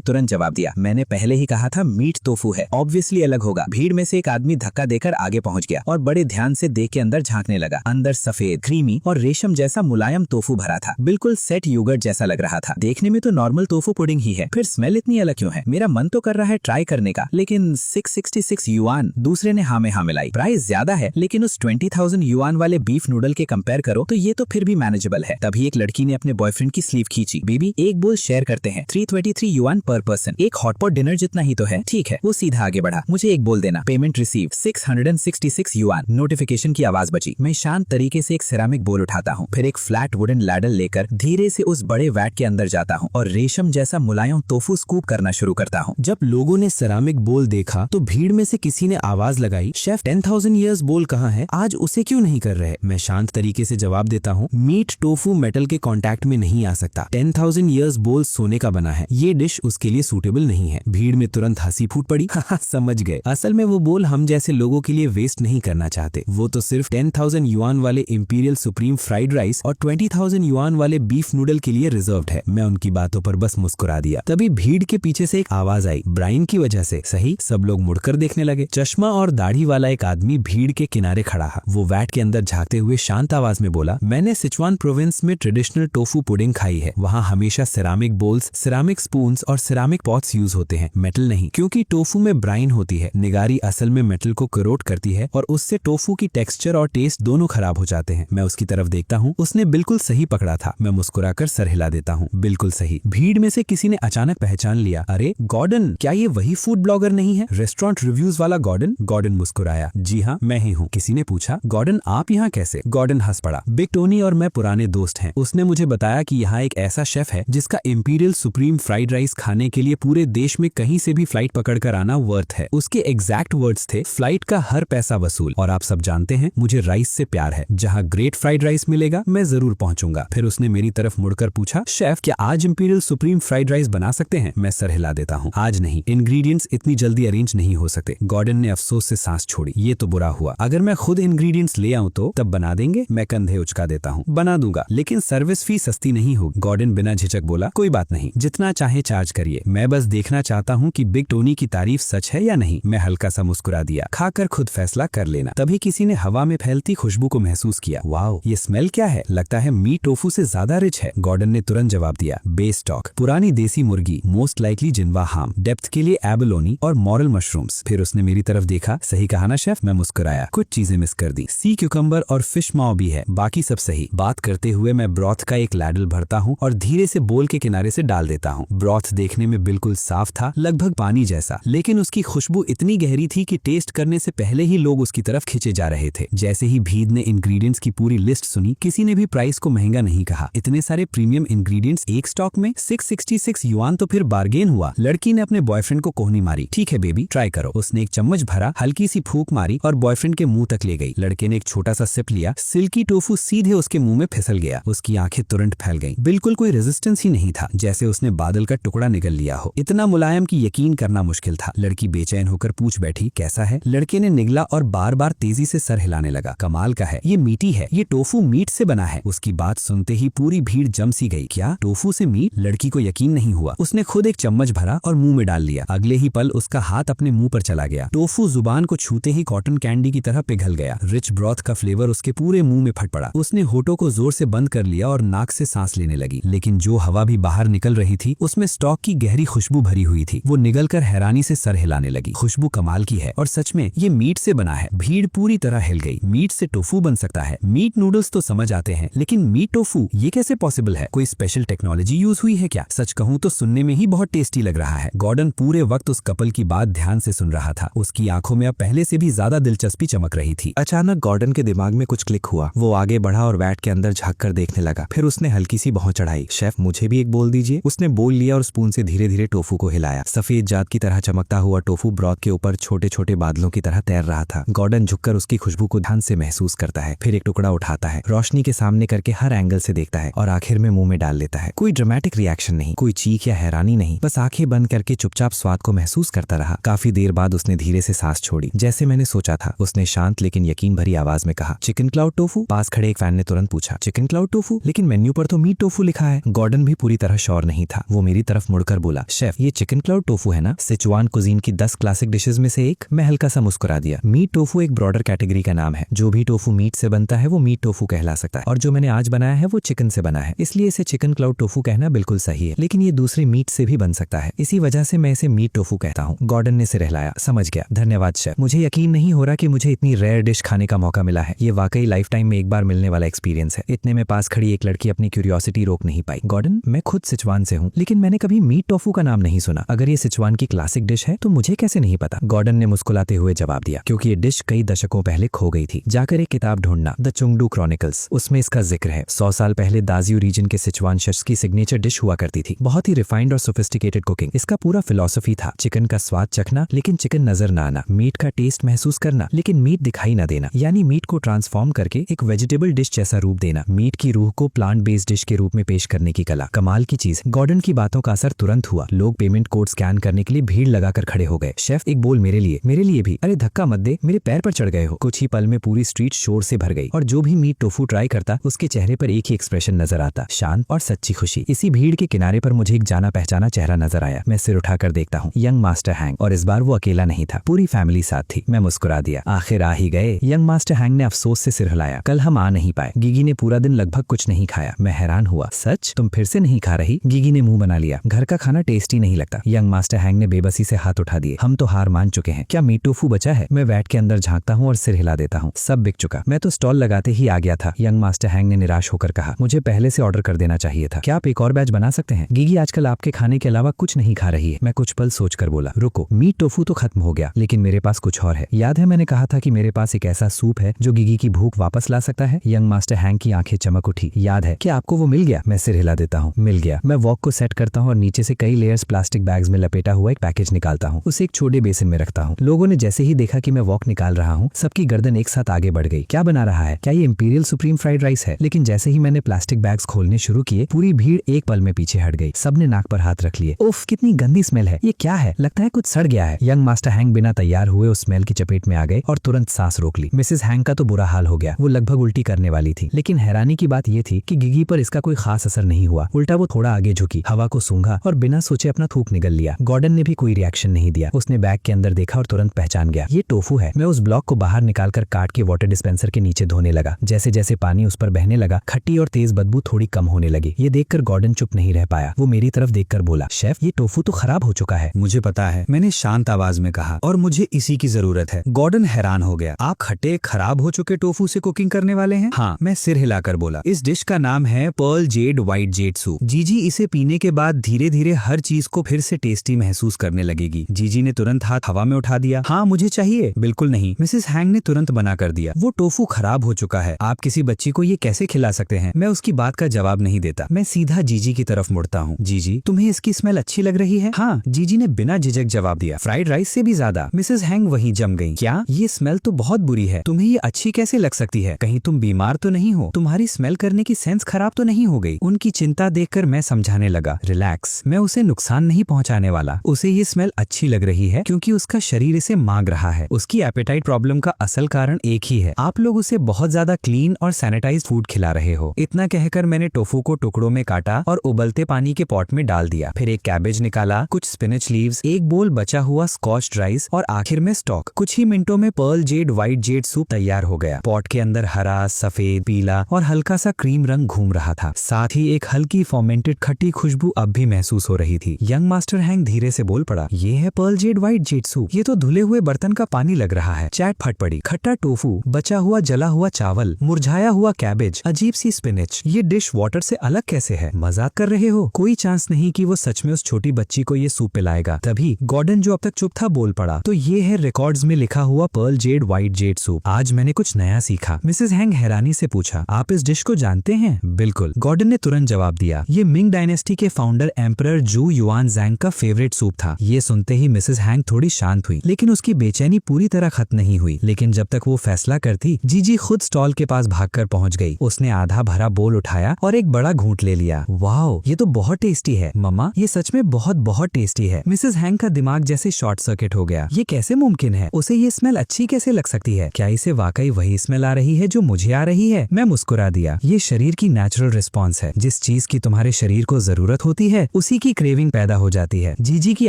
तुरंत जवाब दिया, मैंने पहले ही कहा था मीट टोफू है, ऑब्वियसली अलग होगा। भीड़ में से एक आदमी धक्का देकर आगे पहुंच गया और बड़े ध्यान से देख के अंदर झांकने लगा। अंदर सफेद, क्रीमी और रेशम जैसा मुलायम टोफू भरा था। बिल्कुल सेट योगर्ट जैसा लग रहा था। देखने में तो नॉर्मल टोफू पुडिंग ही है, फिर स्मेल इतनी अलग क्यों है? मेरा मन तो कर रहा है ट्राई करने का, लेकिन 666 युआन। दूसरे ने हाँ में हाँ मिलाई। प्राइस ज्यादा है, लेकिन उस 20,000 युआन वाले बीफ नूडल के कंपेयर करो तो ये तो फिर भी मैनेजेबल है। तभी एक लड़की ने अपने बॉयफ्रेंड की स्लीव खींची। बेबी, एक बोल शेयर करते हैं, 323 युआन पर पर्सन। एक हॉटपॉट डिनर जितना ही तो है। ठीक है, वो सीधा आगे बढ़ा, मुझे एक बोल देना। Payment receive 666 yuan. नोटिफिकेशन की आवाज बची। मैं शांत तरीके से एक सिरामिक बोल उठाता हूँ, फिर एक फ्लैट वुडन लैडर लेकर धीरे से उस बड़े वैट के अंदर जाता हूँ और रेशम जैसा मुलायम टोफू स्कूप करना शुरू करता हूँ। जब लोगों ने सेरामिक बोल देखा तो भीड़ में से किसी ने आवाज लगाई, शेफ 10,000 ईयर्स बोल कहाँ है? आज उसे क्यों नहीं कर रहे? मैं शांत तरीके से जवाब देता हूँ, मीट टोफू मेटल के कांटेक्ट में नहीं आ सकता। 10,000 ईयर्स बोल सोने का बना है, ये डिश उसके लिए सूटेबल नहीं है। भीड़ में तुरंत हंसी फूट पड़ी। समझ गए, असल में वो बोल हम जैसे लोगों के लिए वेस्ट नहीं करना चाहते। वो तो सिर्फ 10,000 युआन वाले इंपीरियल सुप्रीम फ्राइड राइस और 20,000 युआन वाले बीफ नूडल के लिए रिजर्व्ड है। मैं उनकी बातों पर बस मुस्कुरा दिया। तभी भीड़ के पीछे से एक आवाज आई, ब्राइन की वजह से। सही, सब लोग मुड़कर देखने लगे। चश्मा और दाढ़ी वाला एक आदमी भीड़ के किनारे खड़ा है। वो वैट के अंदर झांकते हुए शांत आवाज में बोला, मैंने सिचुआन प्रोविंस में ट्रेडिशनल टोफू पुडिंग खाई है। वहाँ हमेशा सिरामिक बोल्स, सिरामिक स्पून्स और सिरामिक पॉट्स यूज होते हैं, मेटल नहीं, क्योंकि टोफू में ब्राइन होती है। निगारी असल में मेटल को करोट करती है और उससे टोफू की टेक्सचर और टेस्ट दोनों खराब हो जाते हैं। मैं उसकी तरफ देखता हूँ, उसने बिल्कुल सही पकड़ा था। मैं मुस्कुराकर सर हिला देता हूँ, बिल्कुल सही। भीड़ में से किसी ने अचानक पहचान लिया, अरे गॉर्डन, क्या ये वही फूड ब्लॉगर नहीं है? रेस्टोरेंट रिव्यूज वाला गॉर्डन? गॉर्डन मुस्कुराया, जी हाँ, मैं ही हूँ। किसी ने पूछा, गॉर्डन आप यहाँ कैसे? गॉर्डन हंस पड़ा, बिग टोनी और मैं पुराने दोस्त हैं। उसने मुझे बताया कि यहाँ एक ऐसा शेफ है जिसका इंपीरियल सुप्रीम फ्राइड राइस खाने के लिए पूरे देश में कहीं से भी फ्लाइट पकड़कर आना वर्थ है। उसके एग्जैक्ट वर्ड्स थे, फ्लाइट का हर पैसा वसूल। और आप सब जानते हैं मुझे राइस से प्यार है, जहाँ ग्रेट फ्राइड राइस मिलेगा मैं जरूर पहुंचूंगा। फिर उसने मेरी तरफ मुड़कर पूछा, शेफ क्या आज इंपीरियल सुप्रीम फ्राइड राइस बना सकते हैं? मैं सर हिला देता हूँ, आज नहीं, इंग्रेडिएंट्स इतनी जल्दी अरेंज नहीं हो सकते। गॉर्डन ने अफसोस से सांस छोड़ी, ये तो बुरा हुआ। अगर मैं खुद इंग्रेडिएंट्स ले आऊं तो तब बना देंगे? मैं कंधे उचका देता हूँ, बना दूंगा, लेकिन सर्विस फी सस्ती नहीं होगी। गॉर्डन बिना झिझक बोला, कोई बात नहीं, जितना चाहे चार्ज करिए, मैं बस देखना चाहता हूँ कि बिग टोनी की तारीफ सच है या नहीं। मैं हल्का सा मुस्कुरा दिया, खाकर खुद फैसला कर लेना। तभी किसी ने हवा में फैलती खुशबू को महसूस किया, वाओ, ये स्मेल क्या है? लगता है मीट टोफू से ज्यादा रिच है। गॉर्डन ने तुरंत जवाब दिया, बेस स्टॉक, पुरानी देसी मुर्गी, मोस्ट लाइकली जिनवा हाम, डेप्थ के लिए एबलोनी और मॉरल मशरूम्स। फिर उसने मेरी तरफ देखा, सही कहा ना शेफ? मैं मुस्कुराया, कुछ चीजें मिस कर दी, सी क्यूकम्बर और फिश माओ भी है, बाकी सब सही। बात करते हुए मैं ब्रॉथ का एक लैडल भरता हूँ और धीरे से बोल के किनारे से डाल देता हूँ। ब्रॉथ देखने में बिल्कुल साफ था, लगभग पानी जैसा, लेकिन उसकी खुशबू इतनी गहरी थी कि टेस्ट करने से पहले ही लोग उसकी तरफ खिंचे जा रहे थे। जैसे ही भीड़ ने इंग्रेडिएंट्स की पूरी लिस्ट सुनी, किसी ने भी प्राइस को महंगा नहीं कहा। इतने सारे प्रीमियम इंग्रेडिएंट्स एक स्टॉक में? 666 युआन तो फिर बार्गेन हुआ। लड़की ने अपने बॉयफ्रेंड को कोहनी मारी, ठीक है बेबी, ट्राई करो। उसने एक चम्मच भरा, हल्की सी फूंक मारी और बॉयफ्रेंड के मुंह तक ले गई। लड़के ने एक छोटा सा सिप लिया, सिल्की टोफू सीधे उसके मुंह में फिसल गया। उसकी आंखें तुरंत फैल गईं। बिल्कुल कोई रेजिस्टेंस ही नहीं था, जैसे उसने बादल का टुकड़ा निगल लिया हो। इतना मुलायम कि यकीन करना मुश्किल था। लड़की बेचैन होकर पूछ बैठी, कैसा है? लड़के ने निगला और बार बार तेजी से सर हिलाने लगा, कमाल का है, ये मीठी है, ये टोफू मीट से बना है। उसकी बात सुनते ही पूरी भीड़ जम सी गई। क्या टोफू से मीट? लड़की को यकीन नहीं हुआ। उसने खुद एक चम्मच भरा और मुंह में डाल लिया। अगले ही पल उसका हाथ अपने मुंह पर चला गया। टोफू जुबान को छूते ही कॉटन कैंडी की तरह पिघल गया। रिच ब्रॉथ का फ्लेवर उसके पूरे मुंह में फट पड़ा। उसने होठों को जोर से बंद कर लिया और नाक से सांस लेने लगी, लेकिन जो हवा भी बाहर निकल रही थी उसमें स्टॉक की गहरी खुशबू भरी हुई थी। वो निगलकर हैरानी से सर हिलाने लगी। खुशबू कमाल की है और सच में ये मीट से बना है। भीड़ पूरी तरह हिल गई। मीट से टोफू बन सकता है? मीट नूडल्स तो समझ आते हैं, लेकिन मीट टोफू ये कैसे पॉसिबल है? कोई स्पेशल टेक्नोलॉजी यूज हुई है क्या? सच कहूँ तो सुनने में ही बहुत टेस्टी लग रहा है। गॉर्डन पूरे वक्त उस कपल की बात ध्यान से सुन रहा था। उसकी आंखों में अब पहले से भी ज्यादा दिलचस्पी चमक रही थी। अचानक गॉर्डन के दिमाग में कुछ क्लिक हुआ। वो आगे बढ़ा और वैट के अंदर झांक कर देखने लगा। फिर उसने हल्की सी भौं चढ़ाई, शेफ मुझे भी एक बोल दीजिए। उसने बोल लिया और स्पून से धीरे धीरे टोफू को हिलाया। सफेद जात की तरह चमकता हुआ टोफू ब्रॉथ के ऊपर छोटे छोटे बादलों की तरह तैर रहा था। गॉर्डन झुककर उसकी खुशबू को ध्यान से महसूस करता है, फिर एक टुकड़ा उठाता है, रोशनी के सामने करके हर एंगल से देखता है और आखिर में मुंह में डाल लेता है। कोई ड्रामेटिक रिएक्शन नहीं, कोई चीख या हैरानी नहीं, बस आंखें बंद करके चुपचाप स्वाद को महसूस करता रहा। काफी देर बाद उसने धीरे से सांस छोड़ी। जैसे मैंने सोचा था, उसने शांत लेकिन यकीन यकीन भरी आवाज में कहा, चिकन क्लाउड टोफू? पास खड़े एक फैन ने तुरंत पूछा, चिकन क्लाउड टोफू? लेकिन मेन्यू पर तो मीट टोफू लिखा है। गॉर्डन भी पूरी तरह श्योर नहीं था। वो मेरी तरफ मुड़कर बोला, शेफ ये चिकन क्लाउड टोफू है ना? सिचुआन कुजीन की 10 क्लासिक डिशेज में से एक। मैं हल्का सा मुस्कुरा दिया। मीट टोफू एक ब्रॉडर कैटेगरी का नाम है। जो भी टोफू मीट से बनता है वो मीट टोफू कहला सकता है, और जो मैंने आज बनाया है वो चिकन से बना है, इसलिए इसे चिकन क्लाउड टोफू कहना बिल्कुल सही है। लेकिन ये दूसरे मीट से भी बन सकता है, इसी वजह से मैं इसे मीट टोफू कहता हूँ। गॉर्डन ने सिर हिलाया। समझ गया, धन्यवाद शेफ। मुझे यकीन नहीं हो रहा कि मुझे इतनी रेयर डिश खाने का मौका मिला है। ये वाकई लाइफ टाइम में एक बार मिलने वाला एक्सपीरियंस है। इतने में पास खड़ी एक लड़की अपनी क्यूरियोसिटी रोक नहीं पाई। गॉर्डन, मैं खुद सिचुआन से हूँ, लेकिन मैंने कभी मीट टोफू का नाम नहीं सुना। अगर ये सिचुआन की क्लासिक डिश है तो मुझे कैसे नहीं पता? गॉर्डन ने मुस्कुराते हुए जवाब दिया, क्योंकि ये डिश कई दशकों पहले खो गई थी। जाकर एक किताब ढूंढना, द चुंगडू क्रॉनिकल्स, उसमें इसका जिक्र है। 100 साल पहले दाजियो रीजन के सिचुआन शेफ्स की सिग्नेचर डिश हुआ करती थी। बहुत ही रिफाइंड और सोफिस्टिकेटेड कुकिंग इसका पूरा फिलॉसफी था। चिकन का स्वाद चखना लेकिन चिकन नजर ना आना, मीट का टेस्ट महसूस करना लेकिन मीट दिखाई ना देना, यानी मीट को ट्रांसफॉर्म करके एक वेजिटेबल डिश जैसा रूप देना, मीट की रूह को प्लांट बेस्ड डिश के रूप में पेश करने की कला। कमाल की चीज, गॉर्डन की बातों का असर तुरंत हुआ। लोग पेमेंट कोड स्कैन करने के लिए भीड़ लगाकर खड़े हो गए। शेफ एक बोल मेरे लिए भी। अरे धक्का मत दे, मेरे पैर पर चढ़ गए हो। कुछ ही पल में पूरी स्ट्रीट शोर से भर गई, और जो भी मीट टोफू ट्राई करता उसके चेहरे पर एक ही एक्सप्रेशन नजर आता, शांत और सच्ची खुशी। इसी भीड़ के किनारे पर मुझे एक जाना पहचाना चेहरा नजर आया। मैं सिर उठाकर देखता हूँ, यंग मास्टर हैंग, और इस बार वो अकेला नहीं था, पूरी फैमिली साथ थी। मैं मुस्कुरा दिया, आखिर आ ही गए। यंग मास्टर हैंग ने अफसोस से सिर हिलाया, कल हम आ नहीं पाए। गिगी ने पूरा दिन लगभग कुछ नहीं खाया। मैं हैरान हुआ, सच? तुम फिर से नहीं खा रही? गिगी ने मुंह बना लिया, घर का खाना टेस्टी नहीं लगता। यंग मास्टर हैंग ने बेबसी से हाथ उठा दिए, हम तो हार मान चुके हैं। क्या मीट टोफू बचा है? मैं वैट के अंदर झांकता हूँ और सिर हिला देता हूँ, सब बिक चुका। मैं तो स्टॉल लगाते ही आ गया था। यंग मास्टर हैंग ने निराश होकर कहा, मुझे पहले से ऑर्डर कर देना चाहिए था। क्या आप एक और बैच बना सकते हैं? गिगी आजकल आपके खाने के अलावा कुछ नहीं खा रही है। मैं कुछ पल सोचकर बोला, रुको, मीट टोफू तो खत्म हो गया, लेकिन मेरे पास कुछ और है। याद है मैंने कहा था कि मेरे पास एक ऐसा सूप है जो गिगी की भूख वापस ला सकता है? यंग मास्टर हैंग की आंखें चमक उठी। याद है? क्या आपको वो मिल गया? मैं सिर हिला देता हूँ, मिल गया। मैं वॉक को सेट करता हूँ और नीचे से कई लेयर्स प्लास्टिक बैग्स में लपेटा हुआ एक पैकेज निकालता हूँ। उसे एक छोटे बेसिन में रखता हूँ। लोगों ने जैसे ही देखा कि मैं वॉक निकाल रहा हूँ, सबकी गर्दन एक साथ आगे बढ़ गई। क्या बना रहा है? क्या ये इंपीरियल सुप्रीम फ्राइड राइस है? लेकिन जैसे ही मैंने प्लास्टिक बैग्स खोलने शुरू किए, पूरी भीड़ एक पल में पीछे हट गई। सबने नाक पर हाथ रख लिए। उफ, कितनी गंदी स्मेल है, ये क्या है? लगता है कुछ सड़ गया है। यंग मास्टर हैंग बिना तैयार हुए उस स्मेल की चपेट में आ गए और तुरंत सांस रोक ली। मिसेस हैंग का तो बुरा हाल हो गया, वो लगभग उल्टी करने वाली थी। लेकिन हैरानी की बात ये थी कि गिगी पर इसका कोई खास असर नहीं हुआ। उल्टा वो थोड़ा आगे झुकी, हवा को सूंघा और बिना सोचे अपना थूक निगल लिया। गॉर्डन ने भी कोई रिएक्शन नहीं दिया। उसने बैग के अंदर देखा और तुरंत पहचान गया, ये टोफू है। मैं उस ब्लॉक को बाहर निकालकर काट के वाटर डिस्पेंसर के नीचे धोने लगा। जैसे जैसे पानी उस पर बहने लगा, खट्टी और तेज बदबू थोड़ी कम होने लगी। ये देखकर गॉर्डन चुप नहीं रह पाया। वो मेरी तरफ देखकर बोला, शेफ ये टोफू तो खराब हो चुका है। मुझे पता है, मैंने शांत आवाज में कहा, और मुझे इसी की जरूरत है। गॉर्डन हैरान हो गया, आप खट्टे खराब हो चुके टोफू से कुकिंग करने वाले हैं? हाँ, मैं सिर हिलाकर बोला। इस डिश का नाम है pearl jade white jade soup. जीजी इसे पीने के बाद धीरे धीरे हर चीज को फिर से टेस्टी महसूस करने लगेगी। जीजी ने तुरंत हाथ हवा में उठा दिया। हाँ मुझे चाहिए। बिल्कुल नहीं, मिसेस हैंग ने तुरंत मना कर दिया। वो टोफू खराब हो चुका है, आप किसी बच्ची को ये कैसे खिला सकते हैं? मैं उसकी बात का जवाब नहीं देता। मैं सीधा जीजी की तरफ मुड़ता हूँ। जीजी तुम्हें इसकी स्मेल अच्छी लग रही है? हाँ, जीजी ने बिना झिझक जवाब दिया, फ्राइड राइस से भी ज्यादा। मिसेस हैंग वहीं जम गई। क्या? ये स्मेल तो बहुत बुरी है, तुम्हें ये अच्छी कैसे लग सकती है? कहीं तुम बीमार तो नहीं हो? तुम्हारी स्मेल करने की सेंस खराब तो नहीं हो गई? उनकी चिंता देखकर मैं समझाने लगा, रिलैक्स, मैं उसे नुकसान नहीं पहुंचाने वाला। उसे ये स्मेल अच्छी लग रही है क्योंकि उसका शरीर इसे मांग रहा है। उसकी एपेटाइट प्रॉब्लम का असल कारण एक ही है, आप लोग उसे बहुत ज्यादा क्लीन और सैनिटाइज्ड फूड खिला रहे हो। इतना कहकर मैंने टोफू को टुकड़ों में काटा और उबलते पानी के पॉट में डाल दिया। फिर एक कैबेज निकाला, कुछ स्पिनच लीव्स, एक बोल बचा हुआ स्कॉच्ड राइस और आखिर में स्टॉक। कुछ ही मिनटों में pearl jade white jade soup तैयार हो गया। पॉट के अंदर हरा, सफेद, पीला और हल्का सा क्रीम रंग घूम रहा था। साथ ही एक हल्की फर्मेंटेड खट्टी खुशबू अब भी महसूस हो रही थी। यंग मास्टर हैंग धीरे से बोल पड़ा, ये है pearl jade white jade soup. ये तो धुले हुए बर्तन का पानी लग रहा है। चैट फट पड़ी। खट्टा टोफू, बचा हुआ जला हुआ चावल, मुरझाया हुआ कैबेज, अजीब सी स्पिनच। ये डिश वाटर से अलग कैसे है? मजाक कर रहे हो? कोई चांस नहीं कि वो सच में उस छोटी बच्ची को ये सूप पिलाएगा। तभी गॉर्डन जो अब तक चुप था बोल पड़ा, तो ये है रिकॉर्ड्स में लिखा हुआ pearl jade white jade soup. आज मैंने कुछ नया सीखा। मिसेस हैंग हैरानी से पूछा, आप इस डिश को जानते हैं? बिल्कुल, गॉर्डन ने तुरंत जवाब दिया। ये मिंग डायनेस्टी के फाउंडर एम्परर जू युआन ज़ैंग का फेवरेट सूप था। ये सुनते ही मिसेस हैंग थोड़ी शांत हुई, लेकिन उसकी बेचैनी पूरी तरह खत्म नहीं हुई। लेकिन जब तक वो फैसला करती, जीजी खुद स्टॉल के पास भागकर पहुंच गई। उसने आधा भरा बोल उठाया और एक बड़ा घूंट ले लिया। वाओ, ये तो बहुत टेस्टी है मम्मा, ये सच में बहुत बहुत टेस्टी है। मिसेस हैंग का दिमाग जैसे शॉर्ट सर्किट हो गया। ये कैसे मुमकिन है? उसे ये स्मेल अच्छी कैसे लग सकती है? क्या इसे वाकई वही स्मेल आ रही है जो मुझे आ रही है? मैं मुस्कुरा दिया। ये शरीर की नेचुरल रिस्पॉन्स है। जिस चीज की तुम्हारे शरीर को जरूरत होती है उसी की क्रेविंग पैदा हो जाती है। जीजी की